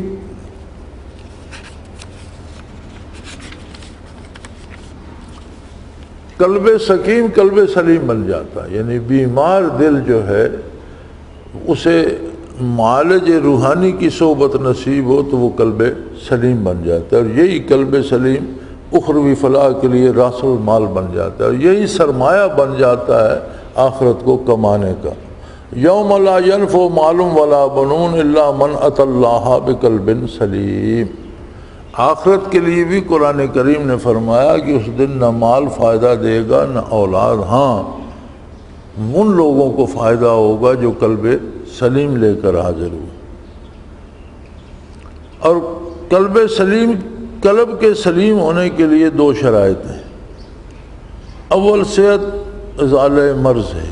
قلب سقیم قلب سلیم بن جاتا ہے، یعنی بیمار دل جو ہے اسے معالج روحانی کی صحبت نصیب ہو تو وہ قلب سلیم بن جاتا ہے، اور یہی قلب سلیم اخروی فلاح کے لیے راس المال بن جاتا ہے، اور یہی سرمایہ بن جاتا ہے آخرت کو کمانے کا۔ یوم لا ینفع مال ولا بنون الا من اتى اللہ بقلب سلیم۔ آخرت کے لیے بھی قرآن کریم نے فرمایا کہ اس دن نہ مال فائدہ دے گا نہ اولاد، ہاں ان لوگوں کو فائدہ ہوگا جو قلب سلیم لے کر حاضر ہو۔ اور قلب سلیم، قلب کے سلیم ہونے کے لیے دو شرائط ہیں۔ اول صحت ازالہ مرض ہے،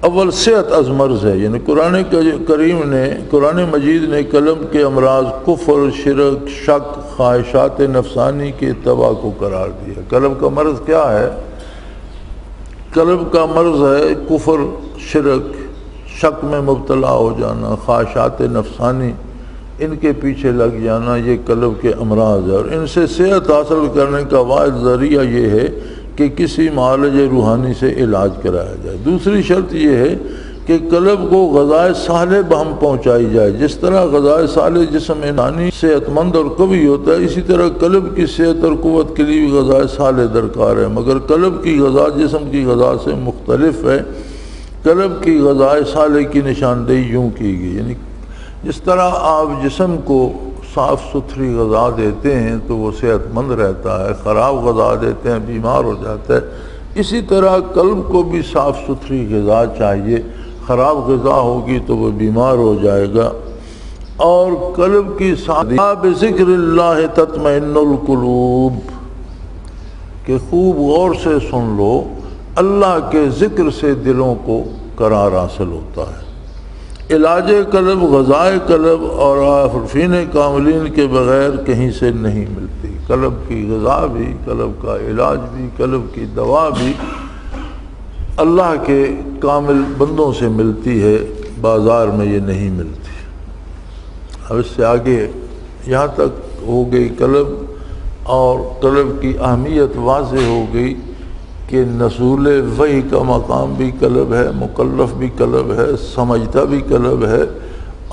اول صحت از مرض ہے، یعنی قرآن کریم نے، قرآن مجید نے قلب کے امراض کفر، شرک، شک، خواہشات نفسانی کے تباہ کو قرار دیا۔ قلب کا مرض کیا ہے؟ قلب کا مرض ہے کفر، شرک، شک میں مبتلا ہو جانا، خواہشات نفسانی ان کے پیچھے لگ جانا، یہ قلب کے امراض ہے، اور ان سے صحت حاصل کرنے کا واحد ذریعہ یہ ہے کہ کسی معالج روحانی سے علاج کرایا جائے۔ دوسری شرط یہ ہے کہ قلب کو غذائے صالح بہم پہنچائی جائے۔ جس طرح غذائے صالح جسم انسانی صحت مند اور قوی ہوتا ہے، اسی طرح قلب کی صحت اور قوت کے لیے بھی غذائے صالح درکار ہے، مگر قلب کی غذا جسم کی غذا سے مختلف ہے۔ قلب کی غذائے صالح کی نشاندہی یوں کی گئی، یعنی جس طرح آپ جسم کو صاف ستھری غذا دیتے ہیں تو وہ صحت مند رہتا ہے، خراب غذا دیتے ہیں بیمار ہو جاتا ہے، اسی طرح قلب کو بھی صاف ستھری غذا چاہیے، خراب غذا ہوگی تو وہ بیمار ہو جائے گا۔ اور قلب کی بذکر اللہ تطمئن القلوب، کہ خوب غور سے سن لو، اللہ کے ذکر سے دلوں کو قرار حاصل ہوتا ہے۔ علاج قلب، غذائے قلب اور عارفین کاملین کے بغیر کہیں سے نہیں ملتی۔ قلب کی غذا بھی، قلب کا علاج بھی، قلب کی دوا بھی اللہ کے کامل بندوں سے ملتی ہے، بازار میں یہ نہیں ملتی۔ اب اس سے آگے یہاں تک ہو گئی قلب، اور قلب کی اہمیت واضح ہو گئی کہ نزول وحی کا مقام بھی قلب ہے، مکلف بھی قلب ہے، سمجھتا بھی قلب ہے،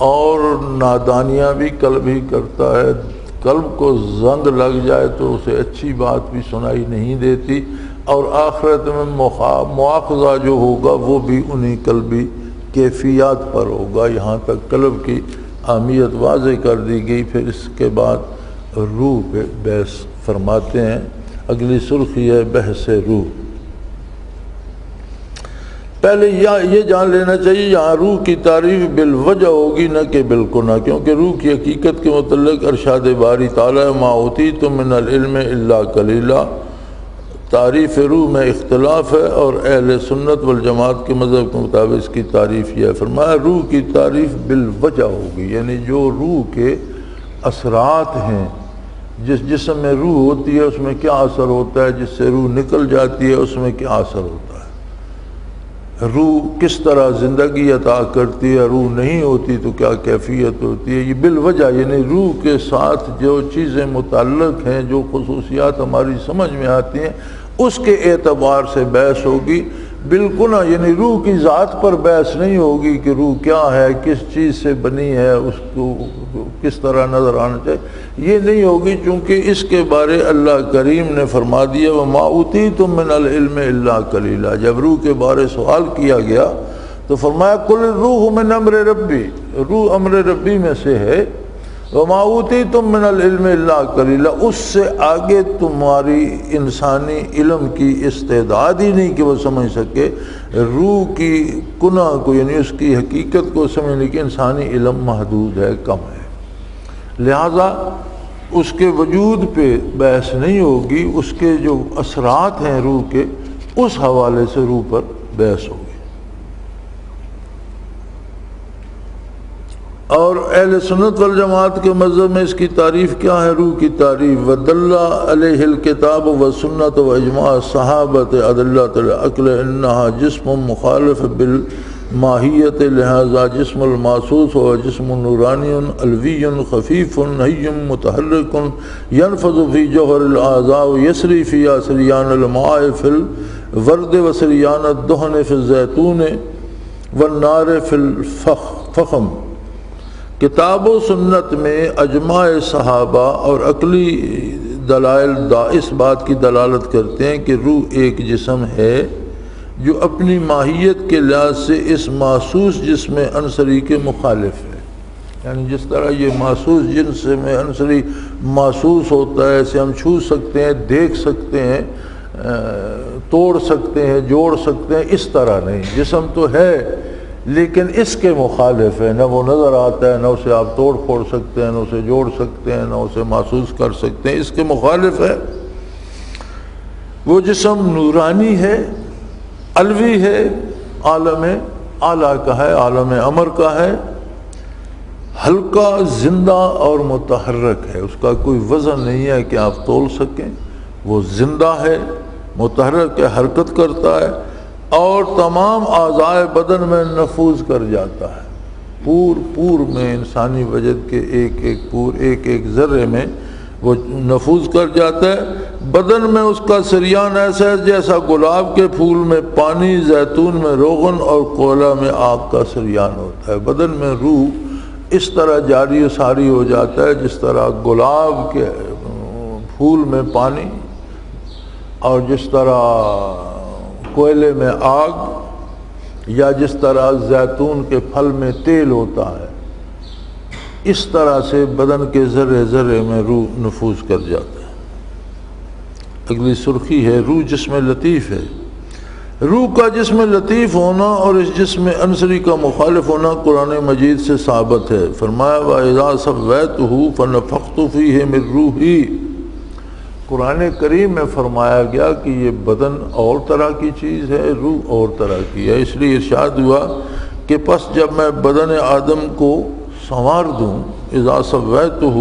اور نادانیاں بھی قلب ہی کرتا ہے۔ قلب کو زنگ لگ جائے تو اسے اچھی بات بھی سنائی نہیں دیتی، اور آخرت میں مواخذہ جو ہوگا وہ بھی انہی قلبی کیفیات پر ہوگا۔ یہاں تک قلب کی اہمیت واضح کر دی گئی۔ پھر اس کے بعد روح پہ بحث فرماتے ہیں، اگلی سرخی ہے بحث روح۔ پہلے یہ جان لینا چاہیے یہاں روح کی تعریف بالوجہ ہوگی نہ کہ بالکنا، کیونکہ روح کی حقیقت کے متعلق ارشاد باری تعالیٰ ما اوتیتم من العلم الا قلیلا۔ تعریف روح میں اختلاف ہے، اور اہل سنت والجماعت کے مذہب کے مطابق اس کی تعریف یہ ہے، فرمایا روح کی تعریف بالوجہ ہوگی، یعنی جو روح کے اثرات ہیں، جس جسم میں روح ہوتی ہے اس میں کیا اثر ہوتا ہے، جس سے روح نکل جاتی ہے اس میں کیا اثر ہوتا ہے، روح کس طرح زندگی عطا کرتی ہے، روح نہیں ہوتی تو کیا کیفیت ہوتی ہے، یہ بالوجہ یعنی روح کے ساتھ جو چیزیں متعلق ہیں، جو خصوصیات ہماری سمجھ میں آتی ہیں، اس کے اعتبار سے بحث ہوگی۔ بالکل نہ، یعنی روح کی ذات پر بحث نہیں ہوگی کہ روح کیا ہے، کس چیز سے بنی ہے، اس کو کس طرح نظر آنا چاہیے، یہ نہیں ہوگی، چونکہ اس کے بارے اللہ کریم نے فرما دیا وَمَا أُوتِيتُم مِّنَ الْعِلْمِ إِلَّا قَلِيلًا۔ جب روح کے بارے سوال کیا گیا تو فرمایا قُلِ الرُّوحُ مِنْ أَمْرِ رَبِّي، روح امر ربی میں سے ہے، وَمَا أُوتِيتُم مِّنَ الْعِلْمِ إِلَّا قَلِيلًا، اس سے آگے تمہاری انسانی علم کی استعداد ہی نہیں کہ وہ سمجھ سکے روح کی کنہ کو، یعنی اس کی حقیقت کو سمجھنے کی انسانی علم محدود ہے، کم ہے، لہذا اس کے وجود پہ بحث نہیں ہوگی، اس کے جو اثرات ہیں روح کے، اس حوالے سے روح پر بحث ہوگی۔ اور اہل سنت والجماعت کے مذہب میں اس کی تعریف کیا ہے؟ روح کی تعریف وَدَلَّ عَلَيْهِ الْكِتَابُ وَالسُّنَّةُ وَإِجْمَاعُ الصَّحَابَةِ أَدِلَّةُ الْعَقْلِ إِنَّهَا جِسْمٌ مُخَالِفٌ بِالْمَاهِيَّةِ لِهَذَا جِسْمُ الْمَحْسُوسُ وَهُوَ جِسْمٌ نُورَانِيٌّ عَلْوِيٌّ خَفِيفٌ حَيٌّ مُتَحَرِّكٌ يَنْفَذُ فِي جَوْهَرِ الْأَعْضَاءِ وَيَسْرِي فِيهَا سَرْيَانَ الْمَاءِ فِي الْوَرْدِ وَسَرْيَانَ الدُّهْنِ فِي الزَّيْتُونِ وَالنَّارِ فِي الْفَخْم۔ کتاب و سنت میں اجماع صحابہ اور عقلی دلائل اس بات کی دلالت کرتے ہیں کہ روح ایک جسم ہے جو اپنی ماہیت کے لحاظ سے اس محسوس جسم عنصری کے مخالف ہے، یعنی جس طرح یہ محسوس جسم عنصری محسوس ہوتا ہے، اسے ہم چھو سکتے ہیں، دیکھ سکتے ہیں، توڑ سکتے ہیں، جوڑ سکتے ہیں، اس طرح نہیں، جسم تو ہے لیکن اس کے مخالف ہے، نہ وہ نظر آتا ہے، نہ اسے آپ توڑ پھوڑ سکتے ہیں، نہ اسے جوڑ سکتے ہیں، نہ اسے محسوس کر سکتے ہیں، اس کے مخالف ہے۔ وہ جسم نورانی ہے، علوی ہے، عالم اعلیٰ کا ہے، عالم امر کا ہے، ہلکا، زندہ اور متحرک ہے، اس کا کوئی وزن نہیں ہے کہ آپ تول سکیں، وہ زندہ ہے، متحرک ہے، حرکت کرتا ہے اور تمام اعضائے بدن میں نفوذ کر جاتا ہے، پور میں انسانی وجد کے ایک ایک پور، ایک ایک ذرے میں وہ نفوذ کر جاتا ہے۔ بدن میں اس کا سریان ایسا ہے جیسا گلاب کے پھول میں پانی، زیتون میں روغن اور کوئلہ میں آگ کا سریان ہوتا ہے۔ بدن میں روح اس طرح جاری و ساری ہو جاتا ہے جس طرح گلاب کے پھول میں پانی اور جس طرح کوئلے میں آگ یا جس طرح زیتون کے پھل میں تیل ہوتا ہے، اس طرح سے بدن کے ذرے ذرے میں روح نفوذ کر جاتا ہے۔ اگلی سرخی ہے روح جسم لطیف ہے۔ روح کا جسم لطیف ہونا اور اس جسم عنصری کا مخالف ہونا قرآن مجید سے ثابت ہے۔ فرمایا وَإِذَا سَوَّيْتُهُ فَنَفَخْتُ فِيهِ مِن رُوحِي، قرآن کریم میں فرمایا گیا کہ یہ بدن اور طرح کی چیز ہے، روح اور طرح کی ہے، اس لیے ارشاد ہوا کہ پس جب میں بدن آدم کو سنوار دوں، اذا سویتہ،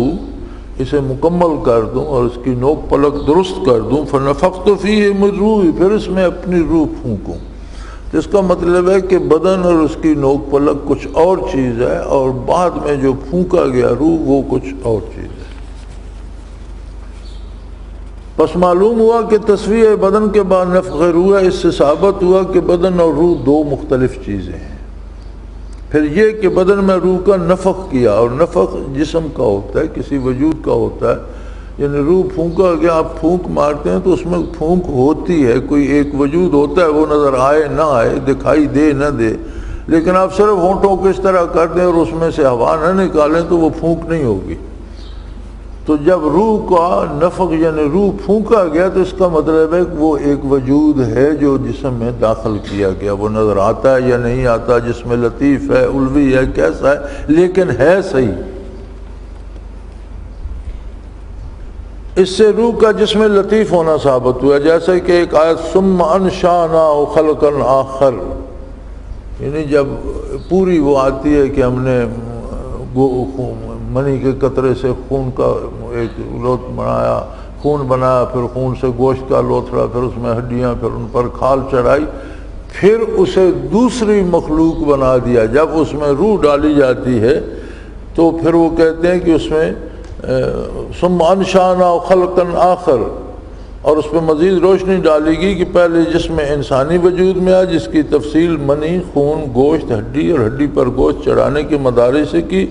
اسے مکمل کر دوں اور اس کی نوک پلک درست کر دوں، فنفخت فیہ من روحی، پھر اس میں اپنی روح پھونکوں، تو اس کا مطلب ہے کہ بدن اور اس کی نوک پلک کچھ اور چیز ہے اور بعد میں جو پھونکا گیا روح وہ کچھ اور چیز ہے۔ پس معلوم ہوا کہ تسویہ بدن کے بعد نفخ روح ہے، اس سے ثابت ہوا کہ بدن اور روح دو مختلف چیزیں ہیں۔ پھر یہ کہ بدن میں روح کا نفخ کیا، اور نفخ جسم کا ہوتا ہے، کسی وجود کا ہوتا ہے، یعنی روح پھونکا گیا، آپ پھونک مارتے ہیں تو اس میں پھونک ہوتی ہے، کوئی ایک وجود ہوتا ہے، وہ نظر آئے نہ آئے، دکھائی دے نہ دے، لیکن آپ صرف ہونٹوں کو اس طرح کر دیں اور اس میں سے ہوا نہ نکالیں تو وہ پھونک نہیں ہوگی۔ تو جب روح کا نفخ یعنی روح پھونکا گیا تو اس کا مطلب ہے کہ وہ ایک وجود ہے جو جسم میں داخل کیا گیا، وہ نظر آتا ہے یا نہیں آتا، جسم لطیف ہے، علوی ہے، کیسا ہے، لیکن ہے صحیح۔ اس سے روح کا جسم لطیف ہونا ثابت ہوا، جیسے کہ ایک آیت ثم انشأناه خلقا آخر، یعنی جب پوری وہ آتی ہے کہ ہم نے منی کے قطرے سے خون کا ایک لوت بنایا، خون بنایا، پھر خون سے گوشت کا لوتھڑا، پھر اس میں ہڈیاں، پھر ان پر کھال چڑھائی، پھر اسے دوسری مخلوق بنا دیا. جب اس میں روح ڈالی جاتی ہے تو پھر وہ کہتے ہیں کہ اس میں ثم انشأنا خلقا آخر، اور اس پہ مزید روشنی ڈالے گی کہ پہلے جسم انسانی وجود میں آیا جس کی تفصیل منی، خون، گوشت، ہڈی اور ہڈی پر گوشت چڑھانے کے مدارج سے کی.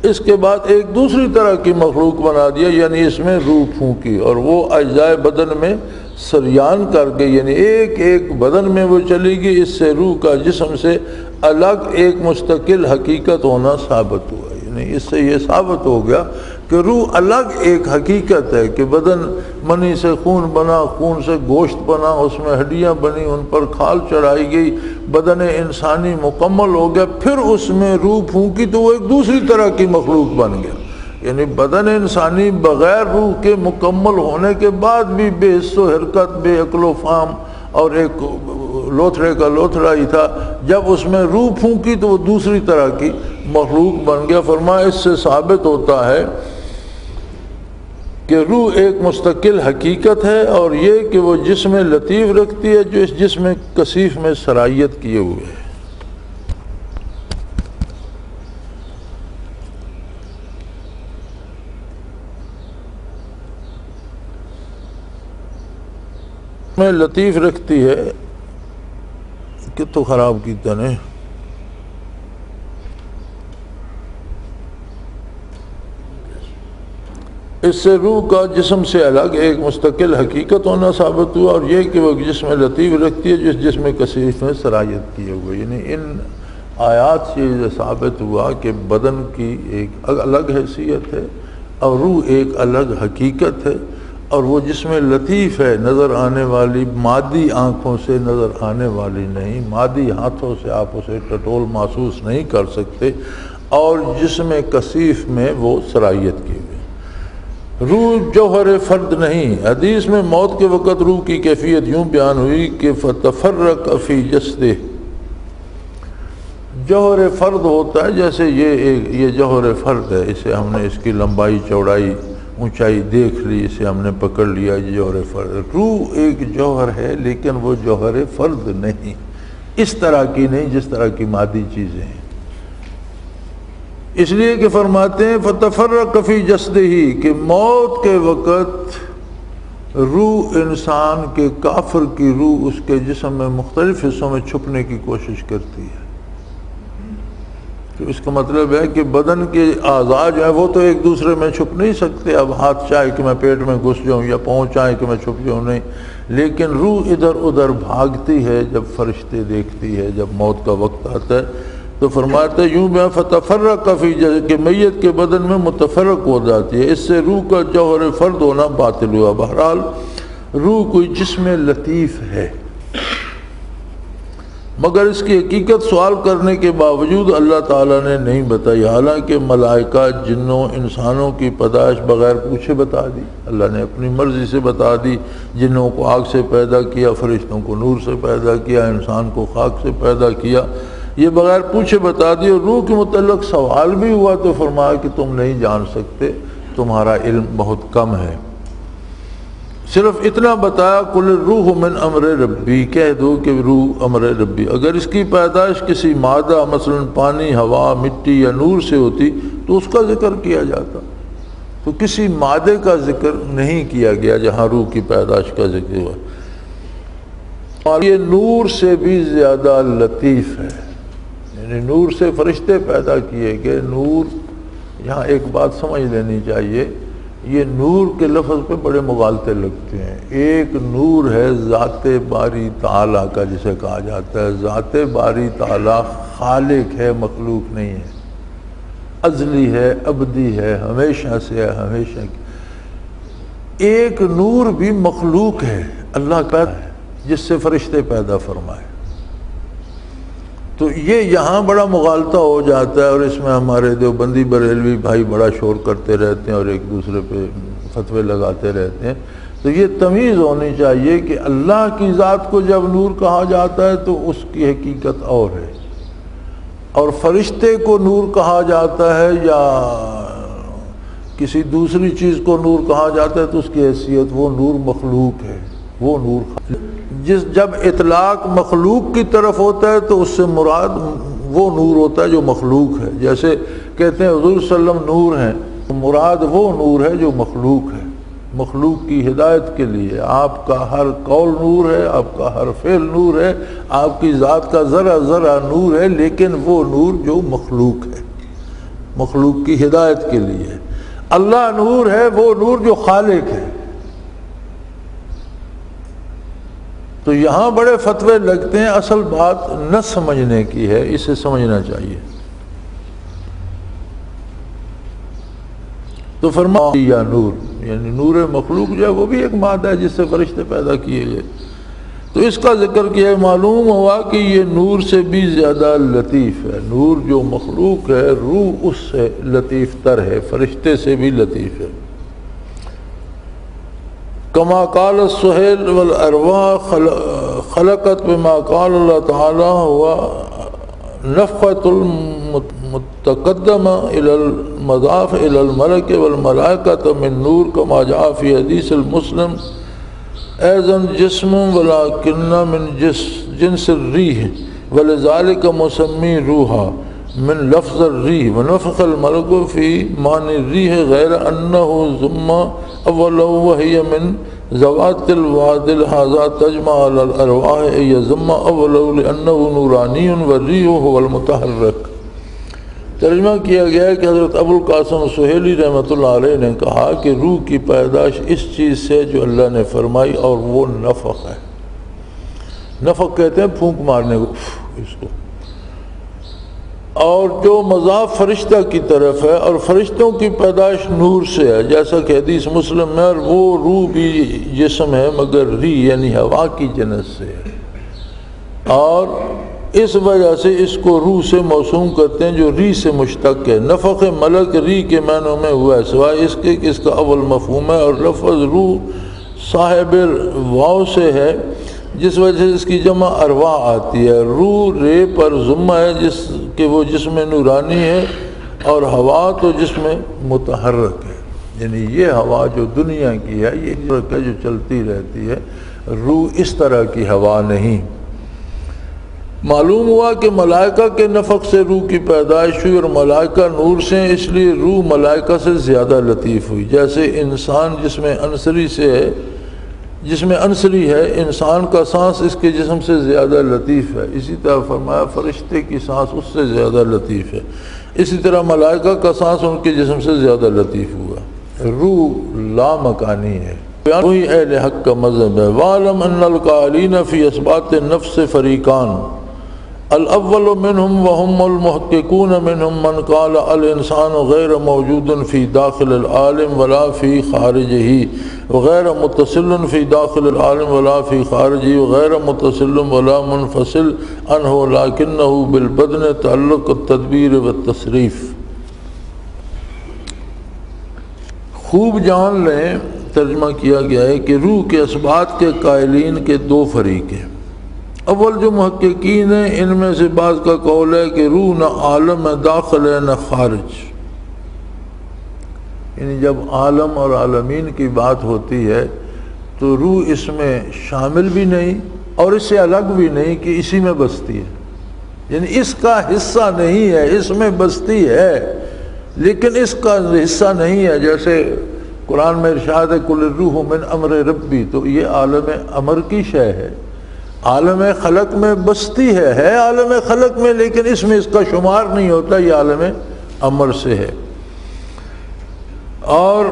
اس کے بعد ایک دوسری طرح کی مخلوق بنا دیا، یعنی اس میں روح پھونکی اور وہ اجزائے بدن میں سریان کر کے، یعنی ایک ایک بدن میں وہ چلے گی. اس سے روح کا جسم سے الگ ایک مستقل حقیقت ہونا ثابت ہوا. یعنی اس سے یہ ثابت ہو گیا کہ روح الگ ایک حقیقت ہے کہ بدن منی سے خون بنا، خون سے گوشت بنا، اس میں ہڈیاں بنی، ان پر کھال چڑھائی گئی، بدن انسانی مکمل ہو گیا. پھر اس میں روح پھونکی تو وہ ایک دوسری طرح کی مخلوق بن گیا. یعنی بدن انسانی بغیر روح کے مکمل ہونے کے بعد بھی بے حس و حرکت، بے عقل و فہم اور ایک لوتھڑے کا لوتھڑا ہی تھا. جب اس میں روح پھونکی تو وہ دوسری طرح کی مخلوق بن گیا. فرمایا اس سے ثابت ہوتا ہے کہ روح ایک مستقل حقیقت ہے، اور یہ کہ وہ جسم لطیف رکھتی ہے جو اس جسم کثیف میں سرایت کیے ہوئے ہے. میں لطیف رکھتی ہے کہ تو خراب کیتا نے. اس سے روح کا جسم سے الگ ایک مستقل حقیقت ہونا ثابت ہوا، اور یہ کہ وہ جسم لطیف رکھتی ہے جس جسم کثیف میں سرایت کیے ہوئے. یعنی ان آیات سے یہ ثابت ہوا کہ بدن کی ایک الگ حیثیت ہے اور روح ایک الگ حقیقت ہے، اور وہ جسم لطیف ہے، نظر آنے والی، مادی آنکھوں سے نظر آنے والی نہیں، مادی ہاتھوں سے آپ اسے ٹٹول محسوس نہیں کر سکتے، اور جسم کثیف میں وہ سرایت کی ہوئی. روح جوہر فرد نہیں. حدیث میں موت کے وقت روح کی کیفیت یوں بیان ہوئی کہ فتفرق فی جسدہ. جوہر فرد ہوتا ہے، جیسے یہ جوہر فرد ہے، اسے ہم نے اس کی لمبائی، چوڑائی، اونچائی دیکھ لی، اسے ہم نے پکڑ لیا، یہ جوہر فرد. روح ایک جوہر ہے لیکن وہ جوہر فرد نہیں، اس طرح کی نہیں جس طرح کی مادی چیزیں ہیں. اس لیے کہ فرماتے ہیں فتفرق فی جسدہ، کہ موت کے وقت روح انسان کے، کافر کی روح اس کے جسم میں مختلف حصوں میں چھپنے کی کوشش کرتی ہے. تو اس کا مطلب ہے کہ بدن کے اعضاء جو ہیں وہ تو ایک دوسرے میں چھپ نہیں سکتے. اب ہاتھ چاہے کہ میں پیٹ میں گھس جاؤں یا پاؤں چاہے کہ میں چھپ جاؤں، نہیں. لیکن روح ادھر ادھر بھاگتی ہے جب فرشتے دیکھتی ہے، جب موت کا وقت آتا ہے. تو فرماتے ہیں یوں میں فتفرق فی جسدہ، کہ میت کے بدن میں متفرق ہو جاتی ہے. اس سے روح کا جوہر فرد ہونا باطل ہوا. بہرحال روح کوئی جسم لطیف ہے، مگر اس کی حقیقت سوال کرنے کے باوجود اللہ تعالیٰ نے نہیں بتائی. حالانکہ ملائکہ، جنوں، انسانوں کی پیدائش بغیر پوچھے بتا دی. اللہ نے اپنی مرضی سے بتا دی. جنوں کو آگ سے پیدا کیا، فرشتوں کو نور سے پیدا کیا، انسان کو خاک سے پیدا کیا، یہ بغیر پوچھے بتا دی. اور روح کے متعلق سوال بھی ہوا تو فرمایا کہ تم نہیں جان سکتے، تمہارا علم بہت کم ہے. صرف اتنا بتایا قل الروح من امر ربی، کہہ دو کہ روح امر ربی. اگر اس کی پیدائش کسی مادہ مثلا پانی، ہوا، مٹی یا نور سے ہوتی تو اس کا ذکر کیا جاتا. تو کسی مادے کا ذکر نہیں کیا گیا جہاں روح کی پیدائش کا ذکر ہوا. اور یہ نور سے بھی زیادہ لطیف ہے. یعنی نور سے فرشتے پیدا کیے گئے. نور، یہاں ایک بات سمجھ لینی چاہیے، یہ نور کے لفظ پہ بڑے مغالطے لگتے ہیں. ایک نور ہے ذات باری تعالیٰ کا جسے کہا جاتا ہے. ذات باری تعالیٰ خالق ہے، مخلوق نہیں ہے. ازلی ہے، ابدی ہے، ہمیشہ سے ہے، ہمیشہ کی. ایک نور بھی مخلوق ہے، اللہ کا ہے، جس سے فرشتے پیدا فرمائے. تو یہ یہاں بڑا مغالطہ ہو جاتا ہے، اور اس میں ہمارے دیوبندی بریلوی بھائی بڑا شور کرتے رہتے ہیں اور ایک دوسرے پہ فتوے لگاتے رہتے ہیں. تو یہ تمیز ہونی چاہیے کہ اللہ کی ذات کو جب نور کہا جاتا ہے تو اس کی حقیقت اور ہے، اور فرشتے کو نور کہا جاتا ہے یا کسی دوسری چیز کو نور کہا جاتا ہے تو اس کی حیثیت وہ نور مخلوق ہے، وہ نور جب اطلاق مخلوق کی طرف ہوتا ہے تو اس سے مراد وہ نور ہوتا ہے جو مخلوق ہے. جیسے کہتے ہیں حضور صلی اللہ علیہ وسلم نور ہیں، مراد وہ نور ہے جو مخلوق ہے، مخلوق کی ہدایت کے لیے. آپ کا ہر قول نور ہے، آپ کا ہر فعل نور ہے، آپ کی ذات کا ذرہ ذرہ نور ہے، لیکن وہ نور جو مخلوق ہے، مخلوق کی ہدایت کے لیے. اللہ نور ہے، وہ نور جو خالق ہے. تو یہاں بڑے فتوے لگتے ہیں، اصل بات نہ سمجھنے کی ہے، اسے سمجھنا چاہیے. تو فرمایا یا نور، یعنی نور مخلوق جو ہے وہ بھی ایک مادہ ہے جس سے فرشتے پیدا کیے گئے. تو اس کا ذکر کیا، معلوم ہوا کہ یہ نور سے بھی زیادہ لطیف ہے. نور جو مخلوق ہے، روح اس سے لطیف تر ہے، فرشتے سے بھی لطیف ہے. کما قال السہیل والارواح خلقت بما قال اللہ تعالی ہوا نفخۃ المتقدمہ الی المضاف الی الملک والملائکۃ من نور کما جاء فی حدیث المسلم ایضا جسم ولکن من جنس الریح ولذلک مسمی روحا من لفظ الریح ونفخ الملک فی معنی الریح غیر انہ ضم اولہ وہی من ذوات الوادل هذا تجمع على الارواح یضم اولہ لانہ نورانی والریح هو المتحرک. ترجمہ کیا گیا ہے کہ حضرت ابو القاسم سہیلی رحمۃ اللہ علیہ نے کہا کہ روح کی پیدائش اس چیز سے جو اللہ نے فرمائی، اور وہ نفخ ہے. نفخ کہتے ہیں پھونک مارنے کو اس کو. اور جو مضاف فرشتہ کی طرف ہے، اور فرشتوں کی پیدائش نور سے ہے، جیسا کہ حدیث مسلم میں، اور وہ روح بھی جسم ہے مگر ری یعنی ہوا کی جنس سے ہے، اور اس وجہ سے اس کو روح سے موسوم کرتے ہیں جو ری سے مشتق ہے. نفخ ملک ری کے معنوں میں ہوا ہے، سوائے اس کے کہ اس کا اول مفہوم ہے، اور لفظ روح صاحب واو سے ہے، جس وجہ سے اس کی جمع ارواح آتی ہے. روح رے پر ضمہ ہے جس کہ وہ جسم نورانی ہے، اور ہوا تو جسم متحرک ہے، یعنی یہ ہوا جو دنیا کی ہے، یہ جو چلتی رہتی ہے. روح اس طرح کی ہوا نہیں. معلوم ہوا کہ ملائکہ کے نفخ سے روح کی پیدائش ہوئی، اور ملائکہ نور سے، اس لیے روح ملائکہ سے زیادہ لطیف ہوئی. جیسے انسان جسم عنصری سے ہے، جسم عنصری ہے، انسان کا سانس اس کے جسم سے زیادہ لطیف ہے، اسی طرح فرمایا فرشتے کی سانس اس سے زیادہ لطیف ہے، اسی طرح ملائکہ کا سانس ان کے جسم سے زیادہ لطیف ہوا. روح لا مکانی ہے، وہی اہل حق کا مذہب ہے. وَعْلَمْ أَنَّ الْقَائِلِينَ فِي إِثْبَاتِ النَّفْسِ فَرِيقَانِ الأول منهم وهم المحققون منهم من قال الإنسان غير موجود في داخل العالم ولا في خارجه وغير متصل في داخل العالم ولا في خارجه وغير متصل ولا منفصل عنه لكنه بالبدن تعلق التدبير والتصريف. خوب جان لیں، ترجمہ کیا گیا ہے کہ روح کے اثبات کے قائلین کے دو فریق ہیں. اول جو محققین ہیں، ان میں سے بعض کا قول ہے کہ روح نہ عالم داخل ہے نہ خارج، یعنی جب عالم اور عالمین کی بات ہوتی ہے تو روح اس میں شامل بھی نہیں اور اس سے الگ بھی نہیں کہ اسی میں بستی ہے، یعنی اس کا حصہ نہیں ہے، اس میں بستی ہے لیکن اس کا حصہ نہیں ہے. جیسے قرآن میں ارشاد ہے کل الروح من امر ربی، تو یہ عالم امر کی شے ہے، عالم خلق میں بستی ہے عالم خلق میں، لیکن اس میں اس کا شمار نہیں ہوتا، یہ عالم امر سے ہے. اور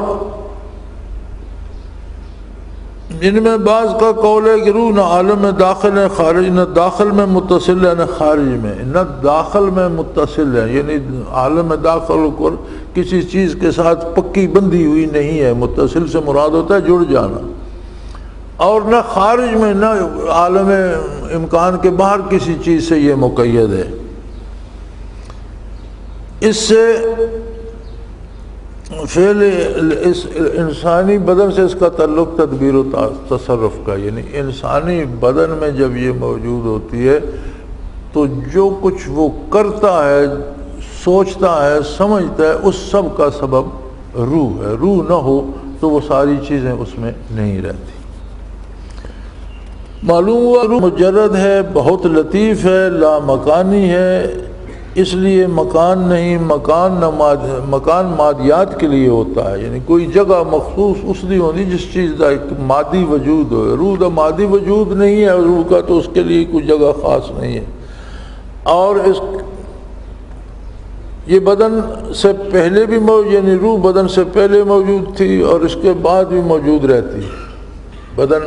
ان میں بعض کا قول ہے کہ روح نہ عالم میں داخل ہے خارج، نہ داخل میں متصل ہے نہ خارج میں، نہ داخل میں متصل ہے، یعنی عالم داخل کو کسی چیز کے ساتھ پکی بندھی ہوئی نہیں ہے. متصل سے مراد ہوتا ہے جڑ جانا، اور نہ خارج میں، نہ عالم امکان کے باہر کسی چیز سے یہ مقید ہے. اس سے فعل اس انسانی بدن سے اس کا تعلق تدبیر و تصرف کا، یعنی انسانی بدن میں جب یہ موجود ہوتی ہے تو جو کچھ وہ کرتا ہے، سوچتا ہے، سمجھتا ہے، اس سب کا سبب روح ہے. روح نہ ہو تو وہ ساری چیزیں اس میں نہیں رہتی. معلوم ہوا روح مجرد ہے، بہت لطیف ہے، لا مکانی ہے، اس لیے مکان نہیں، مکان مادیات کے لیے ہوتا ہے، یعنی کوئی جگہ مخصوص اس لیے ہوتی جس چیز کا ایک مادی وجود ہو۔ روح کا مادی وجود نہیں ہے روح کا، تو اس کے لیے کوئی جگہ خاص نہیں ہے۔ اور یہ بدن سے پہلے بھی موجود، یعنی روح بدن سے پہلے موجود تھی اور اس کے بعد بھی موجود رہتی ہے۔ بدن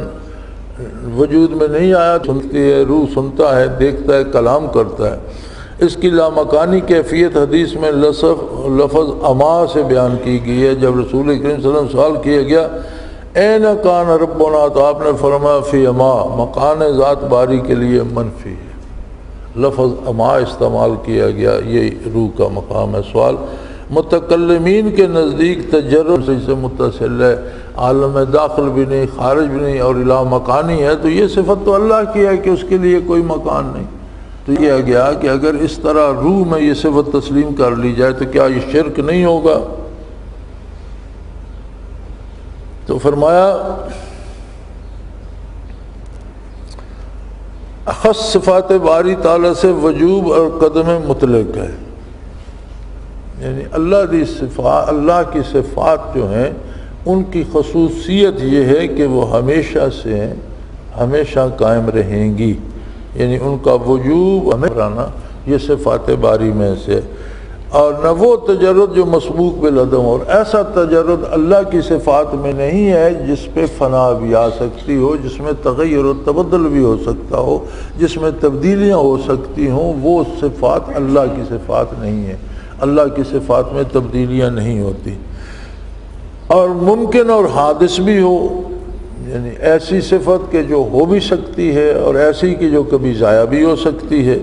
وجود میں نہیں آیا، سنتی ہے، روح سنتا ہے، دیکھتا ہے، کلام کرتا ہے۔ اس کی لامکانی کیفیت حدیث میں لفظ اما سے بیان کی گئی ہے۔ جب رسول کریم صلی اللہ علیہ وسلم سوال کیا گیا این کان ربنا، تو آپ نے فرمایا فی اما، مکان ذات باری کے لیے منفی ہے، لفظ اما استعمال کیا گیا، یہ روح کا مقام ہے۔ سوال متکلمین کے نزدیک تجرد سے متصل ہے، عالم داخل بھی نہیں، خارج بھی نہیں، اور لا مکانی ہے، تو یہ صفت تو اللہ کی ہے کہ اس کے لیے کوئی مکان نہیں۔ تو یہ گیا کہ اگر اس طرح روح میں یہ صفت تسلیم کر لی جائے تو کیا یہ شرک نہیں ہوگا؟ تو فرمایا اخص صفات باری تعالیٰ سے وجوب اور قدم مطلق ہے، یعنی اللہ کی صفات جو ہیں ان کی خصوصیت یہ ہے کہ وہ ہمیشہ سے ہمیشہ قائم رہیں گی، یعنی ان کا وجوب ہمیشہ، یہ صفات باری میں سے۔ اور نہ وہ تجرد جو مسبوق بالعدم، اور ایسا تجرد اللہ کی صفات میں نہیں ہے جس پہ فنا بھی آ سکتی ہو، جس میں تغیر و تبدل بھی ہو سکتا ہو، جس میں تبدیلیاں ہو سکتی ہوں، وہ صفات اللہ کی صفات نہیں ہے۔ اللہ کی صفات میں تبدیلیاں نہیں ہوتی، اور ممکن اور حادث بھی ہو، یعنی ایسی صفت کہ جو ہو بھی سکتی ہے اور ایسی کہ جو کبھی ضائع بھی ہو سکتی ہے۔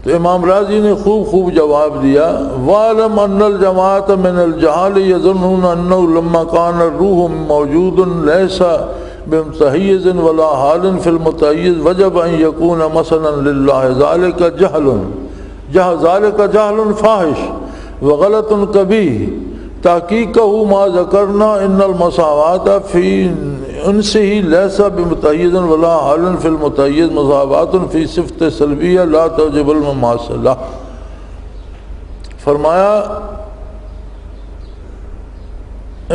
تو امام راضی نے خوب جواب دیا وَعْلَمْ أَنَّ الْجَمَاعَةَ مِنَ الْجَهَالِ يَظُنُّونَ أَنَّهُ لَمَّا كَانَ الرُّوحُ مَوْجُودٌ لَيْسَ بِمُتَحَيِّزٍ وَلَا حَالٍ فِي الْمُتَحَيِّزِ وَجَبَ أَن يَكُونَ مَثَلًا لِلَّهِ ذَلِكَ جَهْلٌ فَاحِشٌ وَغَلَطٌ كَبِيرٌ تحقیقہ ما ذکرنا ان المساوات فی انسہ لیس بمتحیز ولا حال فی المتحیز مساوات فی صفت سلبیہ لا توجب المماثلہ۔ فرمایا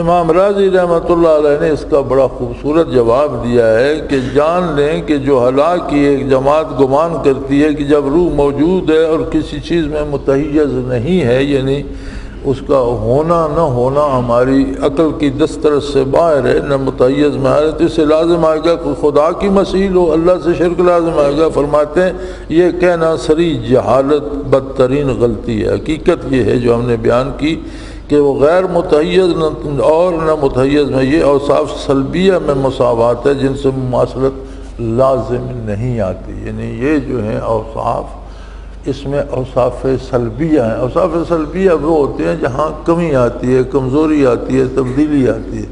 امام راضی رحمۃ اللہ علیہ نے اس کا بڑا خوبصورت جواب دیا ہے کہ جان لیں کہ جو ہلاک کی ایک جماعت گمان کرتی ہے کہ جب روح موجود ہے اور کسی چیز میں متحیز نہیں ہے، یعنی اس کا ہونا نہ ہونا ہماری عقل کی دسترس سے باہر ہے، نہ متحیز میں آ رہے، تو اس سے لازم آئے گا کہ خدا کی مثیل ہو، اللہ سے شرک لازم آئے گا۔ فرماتے ہیں یہ کہنا سری جہالت بدترین غلطی ہے۔ حقیقت یہ ہے جو ہم نے بیان کی کہ وہ غیر متحیز اور نہ متحیز میں یہ اوصاف سلبیہ میں مساوات ہے جن سے مماثلت لازم نہیں آتی، یعنی یہ جو ہیں اوصاف اس میں اوصاف سلبیہ ہیں۔ اوصاف سلبیہ وہ ہوتے ہیں جہاں کمی آتی ہے، کمزوری آتی ہے، تبدیلی آتی ہے۔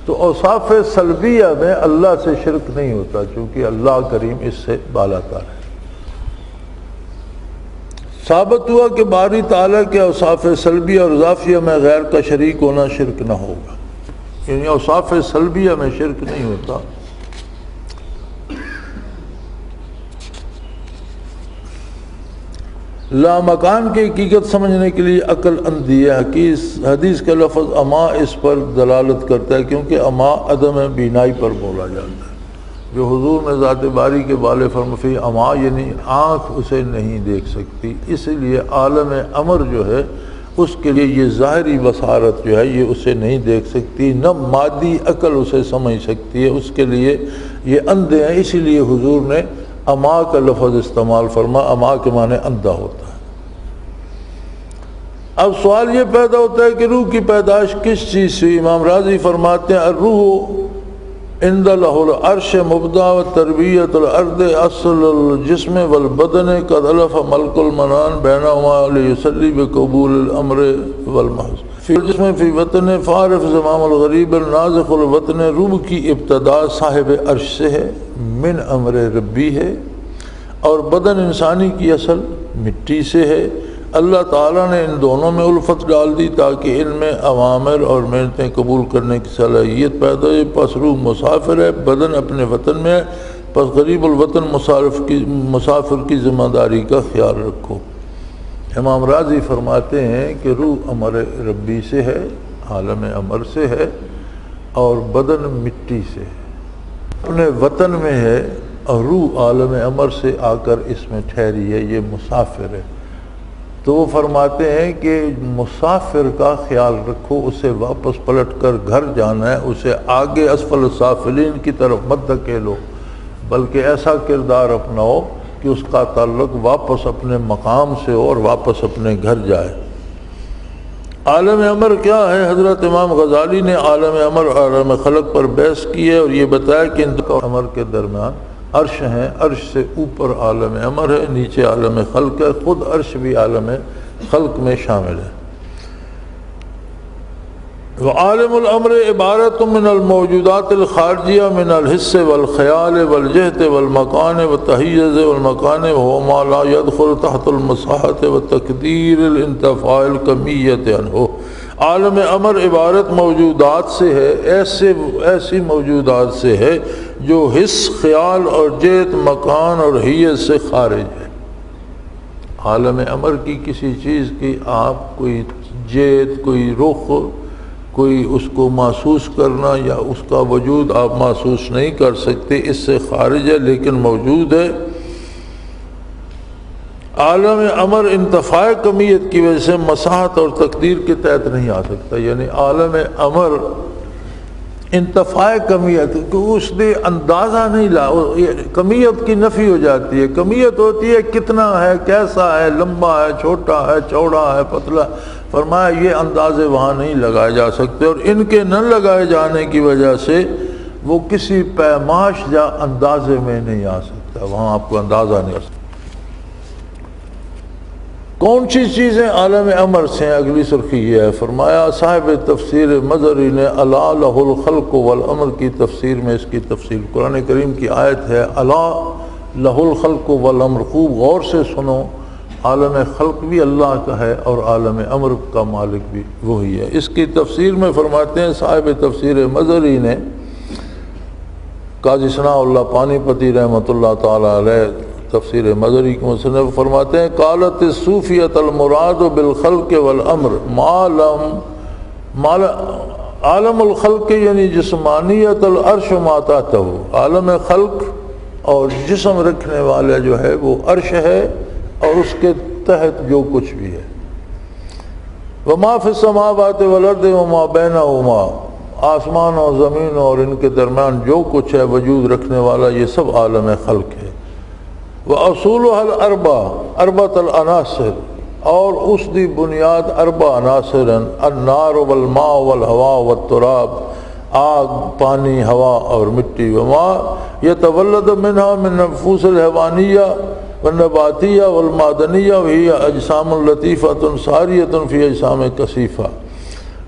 تو اوصاف سلبیہ میں اللہ سے شرک نہیں ہوتا، چونکہ اللہ کریم اس سے بالا تر ہے۔ ثابت ہوا کہ باری تعالیٰ کے اوصاف سلبیہ اور اضافیہ میں غیر کا شریک ہونا شرک نہ ہوگا، یعنی اوصاف سلبیہ میں شرک نہیں ہوتا۔ لامکان کی حقیقت سمجھنے کے لیے عقل اندھی ہے۔ حدیث کا لفظ اما اس پر دلالت کرتا ہے، کیونکہ اما عدم بینائی پر بولا جاتا ہے۔ جو حضور نے ذات باری کے بالے فرمفی اما، یعنی آنکھ اسے نہیں دیکھ سکتی، اس لیے عالم امر جو ہے اس کے لیے یہ ظاہری بصارت جو ہے یہ اسے نہیں دیکھ سکتی، نہ مادی عقل اسے سمجھ سکتی ہے، اس کے لیے یہ اندھے ہیں۔ اسی لیے حضور نے اما کا لفظ استعمال فرما، اما کے معنی اندھا ہوتا ہے۔ اب سوال یہ پیدا ہوتا ہے کہ روح کی پیدائش کس چیز سے؟ امام راضی فرماتے ہیں الروح عند لہ العرش مبدا و تربیت الارض اصل الجسم والبدن قد الف ملک المنان بینہما لیسلی بقبول الامر والمحض فی الجسم فی وطن فعرف زمام الغریب النازق الوطن۔ روح کی ابتدا صاحب عرش سے ہے، من امر ربی ہے، اور بدن انسانی کی اصل مٹی سے ہے۔ اللہ تعالیٰ نے ان دونوں میں الفت ڈال دی تاکہ ان میں اوامر اور محنتیں قبول کرنے کی صلاحیت پیدا ہو۔ پس روح مسافر ہے، بدن اپنے وطن میں ہے، پس غریب الوطن مسافر کی ذمہ داری کا خیال رکھو۔ امام راضی فرماتے ہیں کہ روح امر ربی سے ہے، عالم امر سے ہے، اور بدن مٹی سے ہے، اپنے وطن میں ہے، اور روح عالم امر سے آ کر اس میں ٹھہری ہے، یہ مسافر ہے۔ تو وہ فرماتے ہیں کہ مسافر کا خیال رکھو، اسے واپس پلٹ کر گھر جانا ہے، اسے آگے اسفل السافلین کی طرف مت دھکیلو، بلکہ ایسا کردار اپناؤ کہ اس کا تعلق واپس اپنے مقام سے ہو اور واپس اپنے گھر جائے۔ عالم امر کیا ہے؟ حضرت امام غزالی نے عالم امر اور عالم خلق پر بحث کی ہے اور یہ بتایا کہ ان دو امر کے درمیان عرش ہیں، عرش سے اوپر عالم امر ہے، نیچے عالم خلق ہے، خود عرش بھی عالم خلق میں شامل ہے۔ وعالم الامر عبارت من الموجودات الخارجیہ من الحس والخیال والجہت والمکان والتحیز والمکان وهو ما لا يدخل تحت المصاحت وتقدیر الانتفاع الکمیت عنہ۔ عالم امر عبارت موجودات سے ہے، ایسی موجودات سے ہے جو حس، خیال اور جہت، مکان اور حیز سے خارج ہے۔ عالم امر کی کسی چیز کی آپ کوئی جہت، کوئی رخ، کوئی اس کو محسوس کرنا یا اس کا وجود آپ محسوس نہیں کر سکتے، اس سے خارج ہے، لیکن موجود ہے۔ عالم امر انتفاع کمیت کی وجہ سے مساحت اور تقدیر کے تحت نہیں آ سکتا، یعنی عالم امر انتفاع کمیت کہ اس نے اندازہ نہیں لا، کمیت کی نفی ہو جاتی ہے۔ کمیت ہوتی ہے کتنا ہے، کیسا ہے، لمبا ہے، چھوٹا ہے، چوڑا ہے، پتلا۔ فرمایا یہ اندازے وہاں نہیں لگائے جا سکتے، اور ان کے نہ لگائے جانے کی وجہ سے وہ کسی پیمائش یا اندازے میں نہیں آ سکتا، وہاں آپ کو اندازہ نہیں آ سکتا۔ کون سی چیزیں عالم امر سے ہیں؟ اگلی سرخی یہ ہے، فرمایا صاحب تفسیر مظہری نے الا لہ الخلق والامر کی تفسیر میں اس کی تفصیل، قرآن کریم کی آیت ہے الا لہ الخلق والامر، خوب غور سے سنو، عالم خلق بھی اللہ کا ہے اور عالم امر کا مالک بھی وہی ہے۔ اس کی تفسیر میں فرماتے ہیں صاحب تفسیر مظہری نے، قاضی ثناء اللہ پانی پتی رحمۃ اللہ تعالی علیہ تفسیر مظہری کے مصنف فرماتے ہیں قالت الصوفیۃ المراد بالخلق والامر عالم الخلق یعنی جسمانیت العرش ما تحتہ، عالم خلق اور جسم رکھنے والا جو ہے وہ عرش ہے اور اس کے تحت جو کچھ بھی ہے۔ وما فی السماوات والارض وما بینہما، آسمان اور زمین اور ان کے درمیان جو کچھ ہے وجود رکھنے والا، یہ سب عالم خلق ہے۔ وَأَصُولُهَا الْأَرْبَعَةُ أَرْبَعَةُ الْعَنَاصِرِ، اور اس دی بنیاد اربع عناصر ہیں، النار والماء والہواء والتراب، آگ، پانی، ہوا اور مٹی، وما يتولد منها من نفوس الحیوانیہ والنباتیہ والمعدنیہ وہی اجسام لطیفۃ ساریۃ فی اجسام کثیفہ۔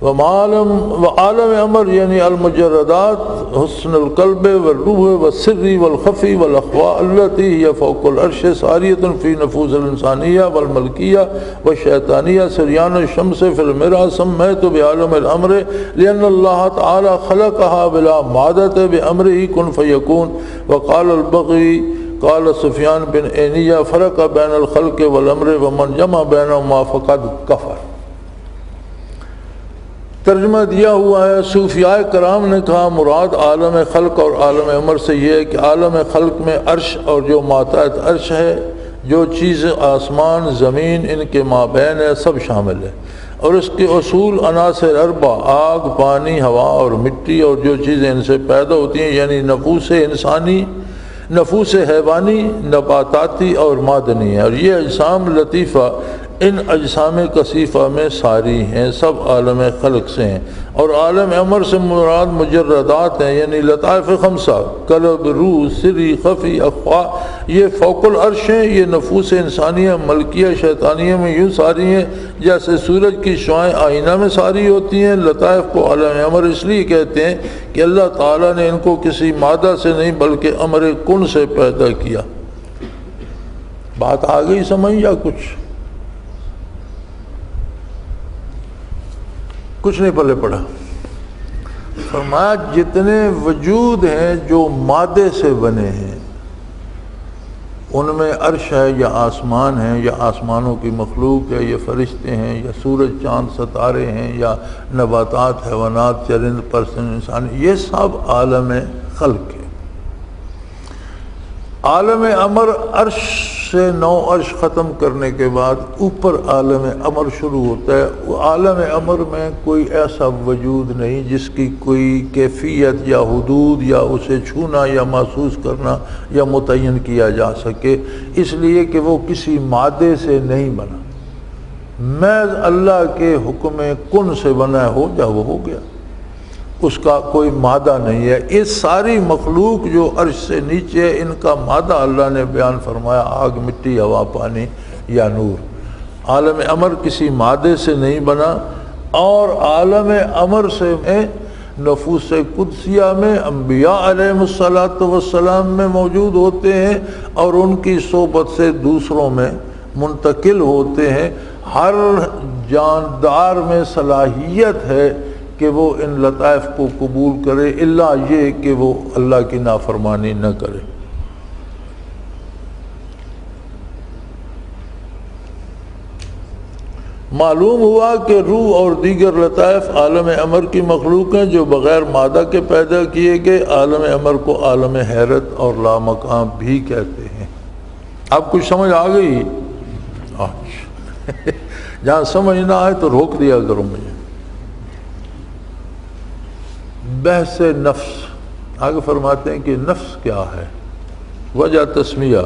وعالم امر یعنی المجردات حسن القلب والروح والسر والخفی والاخفاء التي هي فوق العرش ساریۃ فی نفوس الانسانیہ والملکیہ والشیطانیہ سریان الشمس فی المرء سمیت بعالم الامر لأن اللہ تعالی خلقها بلا مادۃ بامرہ کن فیکون۔ وقال البغوی قال سفیان بن عینیہ فرق بین الخلق والامر ومن جمع بینہما فقد کفر۔ ترجمہ دیا ہوا ہے، صوفیاء کرام نے کہا مراد عالم خلق اور عالم امر سے یہ ہے کہ عالم خلق میں عرش اور جو ماتحت عرش ہے، جو چیز آسمان زمین ان کے مابین ہے، سب شامل ہے، اور اس کے اصول عناصر اربع، آگ، پانی، ہوا اور مٹی، اور جو چیزیں ان سے پیدا ہوتی ہیں یعنی نفوس انسانی، نفوس حیوانی، نباتاتی اور معدنی ہے، اور یہ اجسام لطیفہ ان اجسام کثیفہ میں ساری ہیں، سب عالم خلق سے ہیں۔ اور عالم امر سے مراد مجردات ہیں، یعنی لطائف خمسہ، قلب، روح، سری، خفی، اخفا، یہ فوق العرش ہیں، یہ نفوس انسانیہ، ملکیہ، شیطانیہ میں یوں ساری ہیں جیسے سورج کی شعائیں آئینہ میں ساری ہوتی ہیں۔ لطائف کو عالم امر اس لیے کہتے ہیں کہ اللہ تعالیٰ نے ان کو کسی مادہ سے نہیں بلکہ امر کن سے پیدا کیا۔ بات آ گئی سمجھ یا کچھ نہیں پلے پڑا؟ فرمایا جتنے وجود ہیں جو مادے سے بنے ہیں، ان میں عرش ہے یا آسمان ہے یا آسمانوں کی مخلوق ہے یا فرشتے ہیں یا سورج چاند ستارے ہیں یا نباتات حیوانات چرند پرسن انسان، یہ سب عالم خلق ہے۔ عالم امر عرش سے 9 عرش ختم کرنے کے بعد اوپر عالم امر شروع ہوتا ہے۔ وہ عالم امر میں کوئی ایسا وجود نہیں جس کی کوئی کیفیت یا حدود یا اسے چھونا یا محسوس کرنا یا متعین کیا جا سکے، اس لیے کہ وہ کسی مادے سے نہیں بنا، محض اللہ کے حکم کن سے بنا ہو جا وہ ہو گیا، اس کا کوئی مادہ نہیں ہے۔ اس ساری مخلوق جو عرش سے نیچے ہے، ان کا مادہ اللہ نے بیان فرمایا آگ مٹی ہوا پانی یا نور۔ عالم امر کسی مادے سے نہیں بنا، اور عالم امر سے نفوس قدسیہ میں انبیاء علیہ السلام میں موجود ہوتے ہیں اور ان کی صحبت سے دوسروں میں منتقل ہوتے ہیں۔ ہر جاندار میں صلاحیت ہے کہ وہ ان لطائف کو قبول کرے، الا یہ کہ وہ اللہ کی نافرمانی نہ کرے۔ معلوم ہوا کہ روح اور دیگر لطائف عالم امر کی مخلوق ہیں جو بغیر مادہ کے پیدا کیے گئے۔ عالم امر کو عالم حیرت اور لامکان بھی کہتے ہیں۔ اب کچھ سمجھ آ گئی؟ جہاں سمجھ نہ آئے تو روک دیا کرو مجھے۔ بحث نفس، آگے فرماتے ہیں کہ نفس کیا ہے، وجہ تسمیہ۔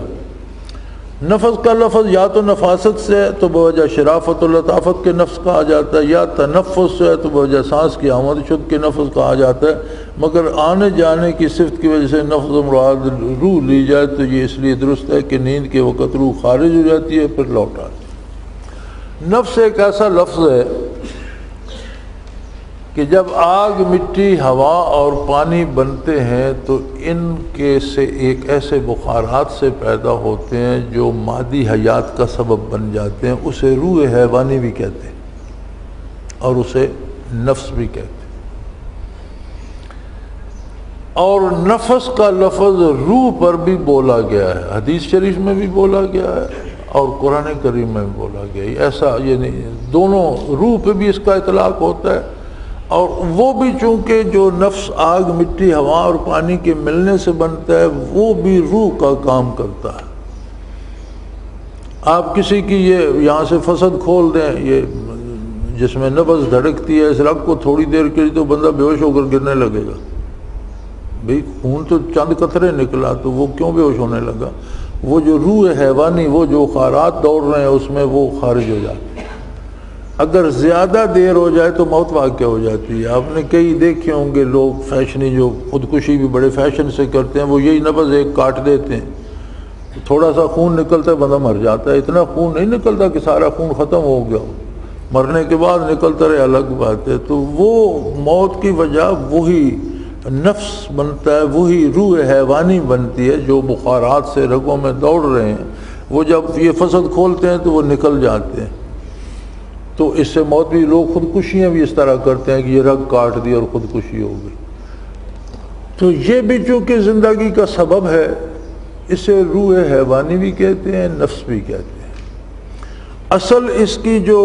نفس کا لفظ یا تو نفاست سے ہے تو بوجہ شرافت و لطافت کے نفس کہا جاتا ہے، یا تنفس سے ہے تو بوجہ سانس کی آمد شد کے نفس کہا جاتا ہے، مگر آنے جانے کی صفت کی وجہ سے نفس مراد روح لی جائے تو یہ اس لیے درست ہے کہ نیند کے وقت روح خارج ہو جاتی ہے پھر لوٹ آتی ہے۔ نفس ایک ایسا لفظ ہے کہ جب آگ مٹی ہوا اور پانی بنتے ہیں تو ان کے سے ایک ایسے بخارات سے پیدا ہوتے ہیں جو مادی حیات کا سبب بن جاتے ہیں، اسے روح حیوانی بھی کہتے ہیں اور اسے نفس بھی کہتے ہیں۔ اور نفس کا لفظ روح پر بھی بولا گیا ہے، حدیث شریف میں بھی بولا گیا ہے اور قرآن کریم میں بھی بولا گیا ہے۔ ایسا یعنی دونوں روح پہ بھی اس کا اطلاق ہوتا ہے، اور وہ بھی چونکہ جو نفس آگ مٹی ہوا اور پانی کے ملنے سے بنتا ہے وہ بھی روح کا کام کرتا ہے۔ آپ کسی کی یہ یہاں سے فسد کھول دیں، یہ جس میں نبض دھڑکتی ہے اس رگ کو تھوڑی دیر کے لیے تو بندہ بے ہوش ہو کر گرنے لگے گا۔ بھئی خون تو چند قطرے نکلا تو وہ کیوں بے ہوش ہونے لگا؟ وہ جو روح حیوانی، وہ جو خارات دوڑ رہے ہیں اس میں وہ خارج ہو جاتے ہیں۔ اگر زیادہ دیر ہو جائے تو موت واقع ہو جاتی ہے۔ آپ نے کئی دیکھے ہوں گے لوگ فیشنی جو خودکشی بھی بڑے فیشن سے کرتے ہیں، وہ یہی نبض ایک کاٹ دیتے ہیں، تھوڑا سا خون نکلتا ہے بندہ مر جاتا ہے۔ اتنا خون نہیں نکلتا کہ سارا خون ختم ہو گیا، مرنے کے بعد نکلتا رہے الگ بات ہے۔ تو وہ موت کی وجہ وہی نفس بنتا ہے، وہی روح حیوانی بنتی ہے جو بخارات سے رگوں میں دوڑ رہے ہیں۔ وہ جب یہ فسد کھولتے ہیں تو وہ نکل جاتے ہیں، تو اس سے موت بھی، لوگ خودکشیاں بھی اس طرح کرتے ہیں کہ یہ رگ کاٹ دی اور خودکشی ہو گئی۔ تو یہ بھی چونکہ زندگی کا سبب ہے، اسے روح حیوانی بھی کہتے ہیں، نفس بھی کہتے ہیں۔ اصل اس کی جو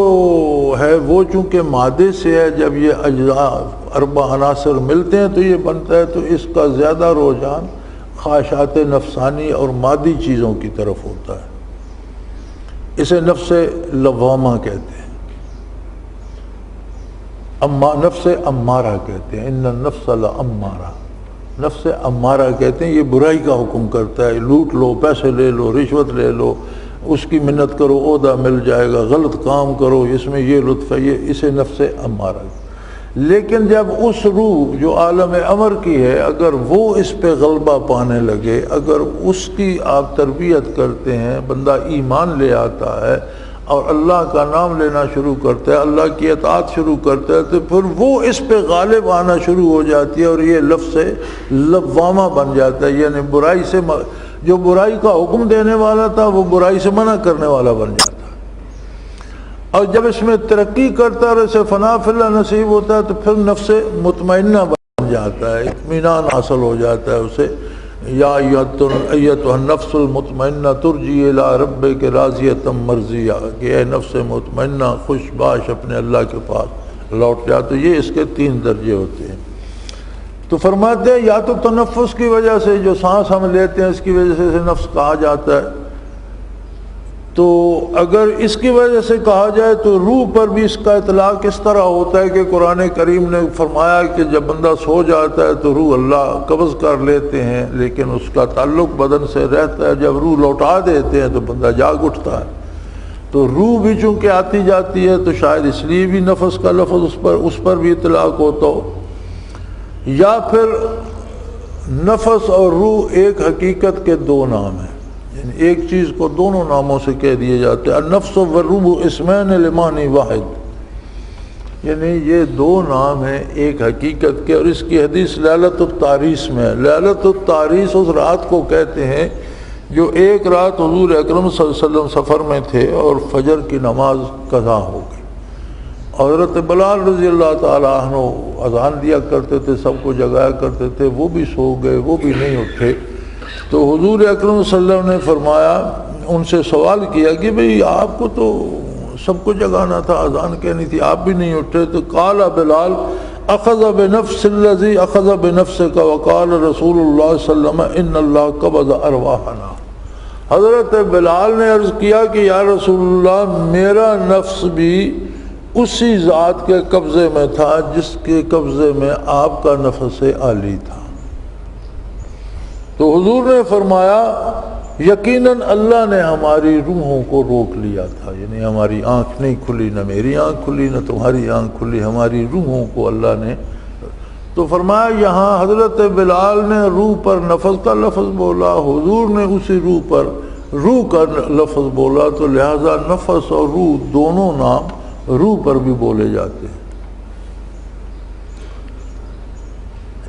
ہے وہ چونکہ مادے سے ہے، جب یہ اجزاء اربع عناصر ملتے ہیں تو یہ بنتا ہے، تو اس کا زیادہ رجحان خواہشات نفسانی اور مادی چیزوں کی طرف ہوتا ہے۔ اسے نفس لوامہ کہتے ہیں، نفس امارہ کہتے ہیں، ان النفس لامارہ، نفس امارہ کہتے ہیں۔ یہ برائی کا حکم کرتا ہے، لوٹ لو، پیسے لے لو، رشوت لے لو، اس کی منت کرو عہدہ مل جائے گا، غلط کام کرو اس میں یہ لطف ہے، یہ اسے نفس امارہ۔ لیکن جب اس روح جو عالم امر کی ہے اگر وہ اس پہ غلبہ پانے لگے، اگر اس کی آپ تربیت کرتے ہیں، بندہ ایمان لے آتا ہے اور اللہ کا نام لینا شروع کرتا ہے، اللہ کی اطاعت شروع کرتا ہے، تو پھر وہ اس پہ غالب آنا شروع ہو جاتی ہے اور یہ لفظ لوامہ بن جاتا ہے، یعنی برائی سے، جو برائی کا حکم دینے والا تھا وہ برائی سے منع کرنے والا بن جاتا ہے۔ اور جب اس میں ترقی کرتا ہے، اسے فنا فی اللہ نصیب ہوتا ہے، تو پھر نفس مطمئنہ بن جاتا ہے، اطمینان حاصل ہو جاتا ہے اسے، یا ایتها النفس المطمئنہ ترجی الی ربک راضیۃ مرضیہ، کہ اے نفس مطمئنہ خوش باش اپنے اللہ کے پاس لوٹ جا۔ تو یہ اس کے 3 درجے ہوتے ہیں۔ تو فرماتے ہیں یا تو تنفس کی وجہ سے، جو سانس ہم لیتے ہیں اس کی وجہ سے اسے نفس کہا جاتا ہے، تو اگر اس کی وجہ سے کہا جائے تو روح پر بھی اس کا اطلاق اس طرح ہوتا ہے کہ قرآن کریم نے فرمایا کہ جب بندہ سو جاتا ہے تو روح اللہ قبض کر لیتے ہیں، لیکن اس کا تعلق بدن سے رہتا ہے۔ جب روح لوٹا دیتے ہیں تو بندہ جاگ اٹھتا ہے۔ تو روح بھی چونکہ آتی جاتی ہے تو شاید اس لیے بھی نفس کا لفظ اس پر بھی اطلاق ہوتا ہو، یا پھر نفس اور روح ایک حقیقت کے 2 نام ہیں، یعنی ایک چیز کو دونوں ناموں سے کہہ دیے جاتے ہیں۔ النفس والروح اسمین لمعنی واحد، یعنی یہ 2 نام ہیں ایک حقیقت کے، اور اس کی حدیث لیلۃ التعریس میں ہے۔ لیلۃ التعریس اس رات کو کہتے ہیں جو ایک رات حضور اکرم صلی اللہ علیہ وسلم سفر میں تھے اور فجر کی نماز قضا ہو گئی۔ حضرت بلال رضی اللہ تعالیٰ عنہ اذان دیا کرتے تھے، سب کو جگایا کرتے تھے، وہ بھی سو گئے، وہ بھی نہیں اٹھے۔ تو حضور اکرم صلی اللہ علیہ وسلم نے فرمایا، ان سے سوال کیا کہ بھئی آپ کو تو سب کو جگانا تھا، اذان کہنی تھی، آپ بھی نہیں اٹھے۔ تو قال بلال اخذ بنفس الذی اخذ بنفسک وقال رسول اللہ صلی اللہ علیہ وسلم ان اللہ قبض ارواحنا۔ حضرت بلال نے عرض کیا کہ یا رسول اللہ، میرا نفس بھی اسی ذات کے قبضے میں تھا جس کے قبضے میں آپ کا نفس عالی تھا۔ تو حضور نے فرمایا یقیناً اللہ نے ہماری روحوں کو روک لیا تھا، یعنی ہماری آنکھ نہیں کھلی، نہ میری آنکھ کھلی نہ تمہاری آنکھ کھلی، ہماری روحوں کو اللہ نے۔ تو فرمایا یہاں حضرت بلال نے روح پر نفس کا لفظ بولا، حضور نے اسی روح پر روح کا لفظ بولا، تو لہذا نفس اور روح دونوں نام روح پر بھی بولے جاتے ہیں۔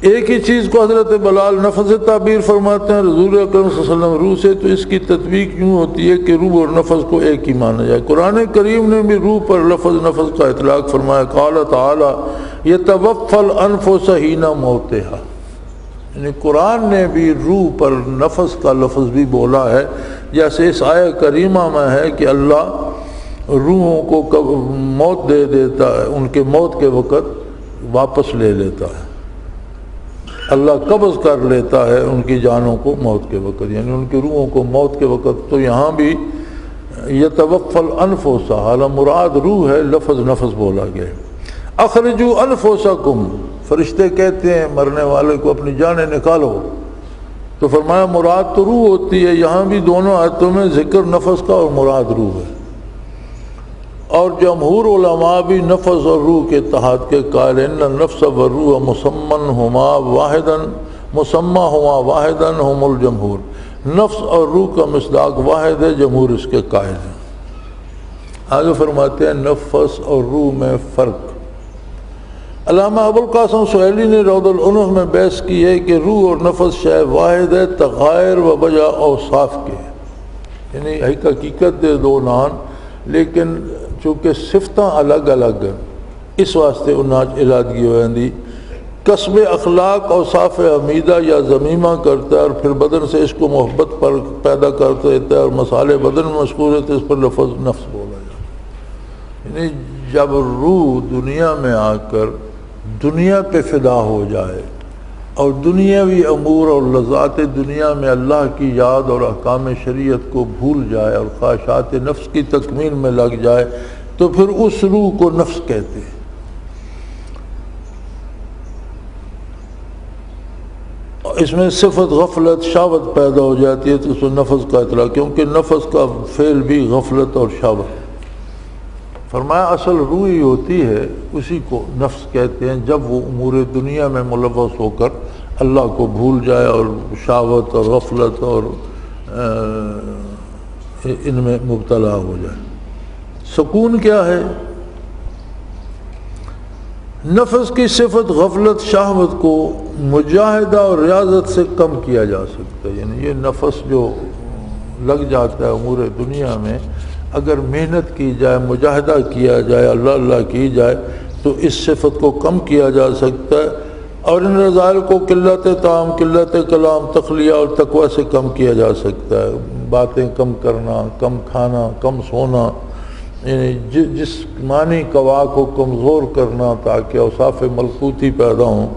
ایک ہی چیز کو حضرت بلال نفس سے تعبیر فرماتے ہیں، حضور اکرم صلی اللہ علیہ وسلم روح سے، تو اس کی تطبیق یوں ہوتی ہے کہ روح اور نفس کو ایک ہی مانا جائے۔ قرآن کریم نے بھی روح پر لفظ نفس کا اطلاق فرمایا، قال تعالی یتوفی الانفس حین موتہا، یعنی قرآن نے بھی روح پر نفس کا لفظ بھی بولا ہے، جیسے اس آیہ کریمہ میں ہے کہ اللہ روحوں کو موت دے دیتا ہے، ان کے موت کے وقت واپس لے لیتا ہے، اللہ قبض کر لیتا ہے ان کی جانوں کو موت کے وقت، یعنی ان کی روحوں کو موت کے وقت۔ تو یہاں بھی یتوفی الانفس، حالانکہ مراد روح ہے، لفظ نفس بولا گیا۔ اخرجوا انفسکم، فرشتے کہتے ہیں مرنے والے کو اپنی جانیں نکالو، تو فرمایا مراد تو روح ہوتی ہے۔ یہاں بھی دونوں آیتوں میں ذکر نفس کا اور مراد روح ہے، اور جمہور علماء بھی نفس اور روح کے اتحاد کے قائل ہیں۔ ان النفس والروح مسمى ہما واحدا ہم الجمہور، نفس اور روح کا مصداق واحد ہے، جمہور اس کے قائل ہیں۔ آگے فرماتے ہیں نفس اور روح میں فرق۔ علامہ ابوالقاسم سہیلی نے روض العنف میں بحث کی ہے کہ روح اور نفس شے واحد ہے، تغائر و بجا اوصاف کے، یعنی حقیقت دے 2 نام، لیکن چونکہ صفتاں الگ الگ ہیں اس واسطے انہاں علادگی ہو جاندی۔ کسب اخلاق اوصاف حمیدہ یا ذمیمہ کرتا ہے، اور پھر بدن سے عشق و محبت پر پیدا کرتا رہتا ہے، اور مسالے بدن میں مشغول رہتے، اس پر لفظ نفس بولا جاتا ہے۔ یعنی جب روح دنیا میں آ کر دنیا پہ فدا ہو جائے اور دنیاوی امور اور لذات دنیا میں اللہ کی یاد اور احکام شریعت کو بھول جائے اور خواہشات نفس کی تکمیل میں لگ جائے، تو پھر اس روح کو نفس کہتے ہیں۔ اس میں صفت غفلت شہوت پیدا ہو جاتی ہے، تو اس میں نفس کا اطلاق، کیونکہ نفس کا فعل بھی غفلت اور شہوت۔ فرمایا اصل روح ہی ہوتی ہے، اسی کو نفس کہتے ہیں جب وہ امور دنیا میں ملوث ہو کر اللہ کو بھول جائے اور شہوت اور غفلت اور ان میں مبتلا ہو جائے۔ سکون کیا ہے؟ نفس کی صفت غفلت شہوت کو مجاہدہ اور ریاضت سے کم کیا جا سکتا ہے، یعنی یہ نفس جو لگ جاتا ہے امور دنیا میں، اگر محنت کی جائے، مجاہدہ کیا جائے، اللہ اللہ کی جائے، تو اس صفت کو کم کیا جا سکتا ہے۔ اور ان رذائل کو قلت طعام، قلت کلام، تخلیہ اور تقوی سے کم کیا جا سکتا ہے۔ باتیں کم کرنا، کم کھانا، کم سونا، یعنی جسمانی قوا کو کمزور کرنا تاکہ اوصاف ملکوتی پیدا ہوں۔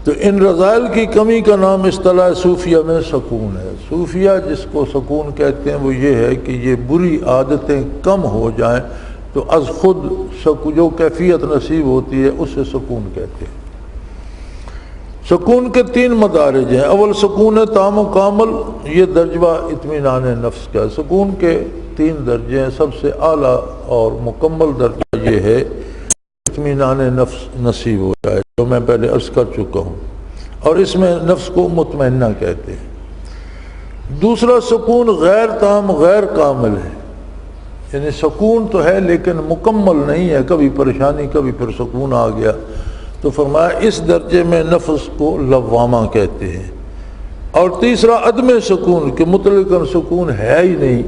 تو ان رذائل کی کمی کا نام اصطلاح صوفیہ میں سکون ہے۔ صوفیہ جس کو سکون کہتے ہیں وہ یہ ہے کہ یہ بری عادتیں کم ہو جائیں تو از خود جو کیفیت نصیب ہوتی ہے اسے سکون کہتے ہیں۔ سکون کے 3 مدارج ہیں۔ اول سکون تام و کامل، یہ درجہ اطمینان نفس کا ہے۔ سکون کے 3 درجے ہیں۔ سب سے اعلیٰ اور مکمل درجہ یہ ہے اطمینان نفس نصیب ہو جائے، جو میں پہلے عرض کر چکا ہوں، اور اس میں نفس کو مطمئنہ کہتے ہیں۔ دوسرا سکون غیر تام غیر کامل ہے، یعنی سکون تو ہے لیکن مکمل نہیں ہے، کبھی پریشانی کبھی پھر سکون آ گیا، تو فرمایا اس درجے میں نفس کو لوامہ کہتے ہیں۔ اور تیسرا عدم سکون، کہ مطلقاً سکون ہے ہی نہیں،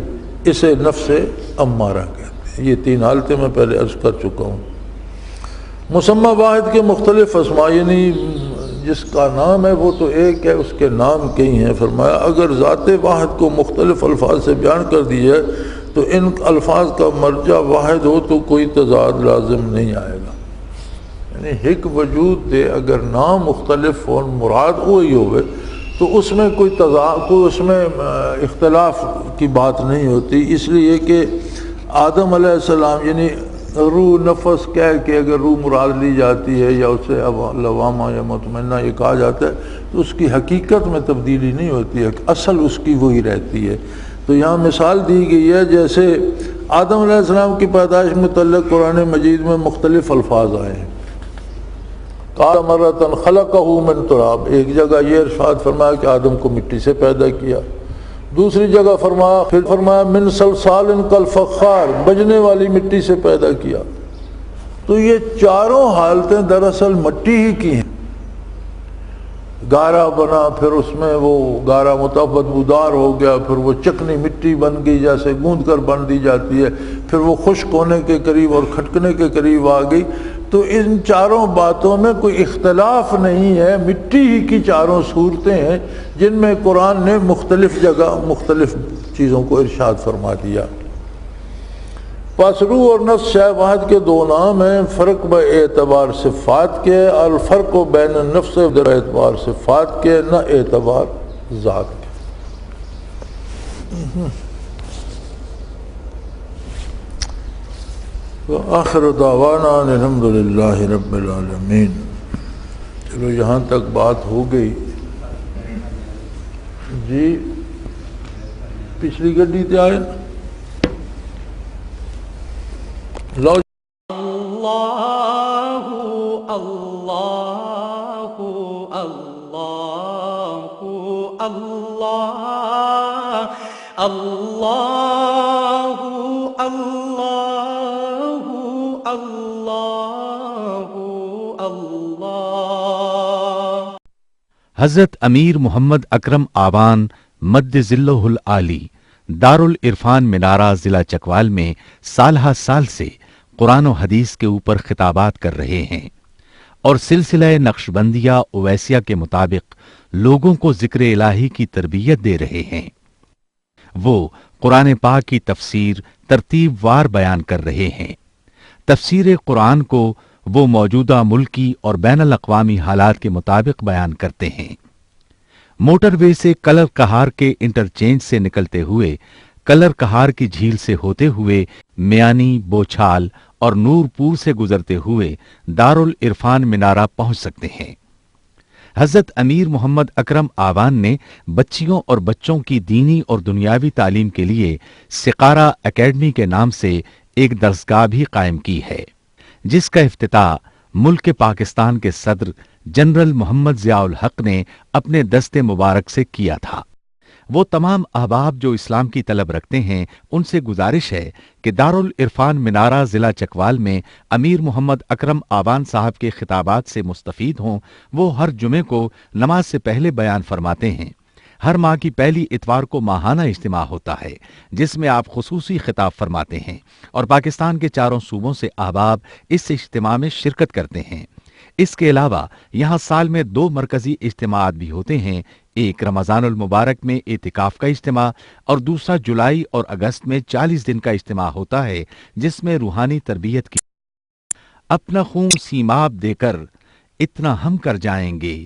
اسے نفس امارہ کہتے ہیں۔ یہ 3 حالتیں میں پہلے عرض کر چکا ہوں۔ مسمى واحد کے مختلف اسماء، یعنی جس کا نام ہے وہ تو ایک ہے، اس کے نام کئی ہیں۔ فرمایا اگر ذات واحد کو مختلف الفاظ سے بیان کر دیا تو ان الفاظ کا مرجع واحد ہو تو کوئی تضاد لازم نہیں آئے گا، یعنی ایک وجود دے اگر نام مختلف ہو مراد وہی ہوئے تو اس میں کوئی تضاد، کوئی اس میں اختلاف کی بات نہیں ہوتی۔ اس لیے کہ آدم علیہ السلام یعنی روح نفس کہہ کے اگر روح مراد لی جاتی ہے یا اسے لوامہ یا مطمئنہ یہ کہا جاتا ہے تو اس کی حقیقت میں تبدیلی نہیں ہوتی ہے، اصل اس کی وہی رہتی ہے۔ تو یہاں مثال دی گئی ہے جیسے آدم علیہ السلام کی پیدائش متعلق قرآن مجید میں مختلف الفاظ آئے ہیں۔ قال مرۃ خلقہ من تراب، ایک جگہ یہ ارشاد فرمایا کہ آدم کو مٹی سے پیدا کیا، دوسری جگہ فرمایا من صلصال کالفخار، بجنے والی مٹی سے پیدا کیا۔ تو یہ چاروں حالتیں دراصل مٹی ہی کی ہیں۔ گارا بنا، پھر اس میں وہ گارا بدبودار ہو گیا، پھر وہ چکنی مٹی بن گئی جیسے گوندھ کر بن دی جاتی ہے، پھر وہ خشک ہونے کے قریب اور کھٹکنے کے قریب آ گئی۔ تو ان چاروں باتوں میں کوئی اختلاف نہیں ہے، مٹی ہی کی چاروں صورتیں ہیں جن میں قرآن نے مختلف جگہ مختلف چیزوں کو ارشاد فرما دیا۔ پس روح اور نفس شے واحد کے 2 نام ہیں، فرق بے اعتبار صفات کے، الفرق بین النفس بے اعتبار صفات کے، نہ اعتبار ذات کے۔ آخر دعوانا الحمد للہ رب العالمین۔ چلو یہاں تک بات ہو گئی جی۔ پچھلی گڈی تے آئے لو اللہ اللہ اللہ اللہ اللہ اللہ اللہ۔ حضرت امیر محمد اکرم آوان مد ذلہ العالی دارالعرفان منارہ ضلع چکوال میں سالہ سال سے قرآن و حدیث کے اوپر خطابات کر رہے ہیں اور سلسلہ نقشبندیہ اویسیہ کے مطابق لوگوں کو ذکر الہی کی تربیت دے رہے ہیں۔ وہ قرآن پاک کی تفسیر ترتیب وار بیان کر رہے ہیں۔ تفسیر قرآن کو وہ موجودہ ملکی اور بین الاقوامی حالات کے مطابق بیان کرتے ہیں۔ موٹر وے سے کلر کہار کے انٹرچینج سے نکلتے ہوئے، کلر کہار کی جھیل سے ہوتے ہوئے، میانی، بوچھال اور نور پور سے گزرتے ہوئے دارالعرفان منارہ پہنچ سکتے ہیں۔ حضرت امیر محمد اکرم آوان نے بچیوں اور بچوں کی دینی اور دنیاوی تعلیم کے لیے سقارہ اکیڈمی کے نام سے ایک درسگاہ بھی قائم کی ہے، جس کا افتتاح ملک پاکستان کے صدر جنرل محمد ضیاء الحق نے اپنے دست مبارک سے کیا تھا۔ وہ تمام احباب جو اسلام کی طلب رکھتے ہیں ان سے گزارش ہے کہ دارالعرفان منارہ ضلع چکوال میں امیر محمد اکرم آوان صاحب کے خطابات سے مستفید ہوں۔ وہ ہر جمعے کو نماز سے پہلے بیان فرماتے ہیں۔ ہر ماہ کی پہلی اتوار کو ماہانہ اجتماع ہوتا ہے جس میں آپ خصوصی خطاب فرماتے ہیں اور پاکستان کے چاروں صوبوں سے احباب اس اجتماع میں شرکت کرتے ہیں۔ اس کے علاوہ یہاں سال میں 2 مرکزی اجتماعات بھی ہوتے ہیں، ایک رمضان المبارک میں اعتکاف کا اجتماع اور دوسرا جولائی اور اگست میں 40 دن کا اجتماع ہوتا ہے جس میں روحانی تربیت کی اپنا خون سیماب دے کر اتنا ہم کر جائیں گے،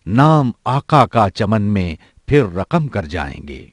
نام آقا کا چمن میں پھر رقم کر جائیں گے۔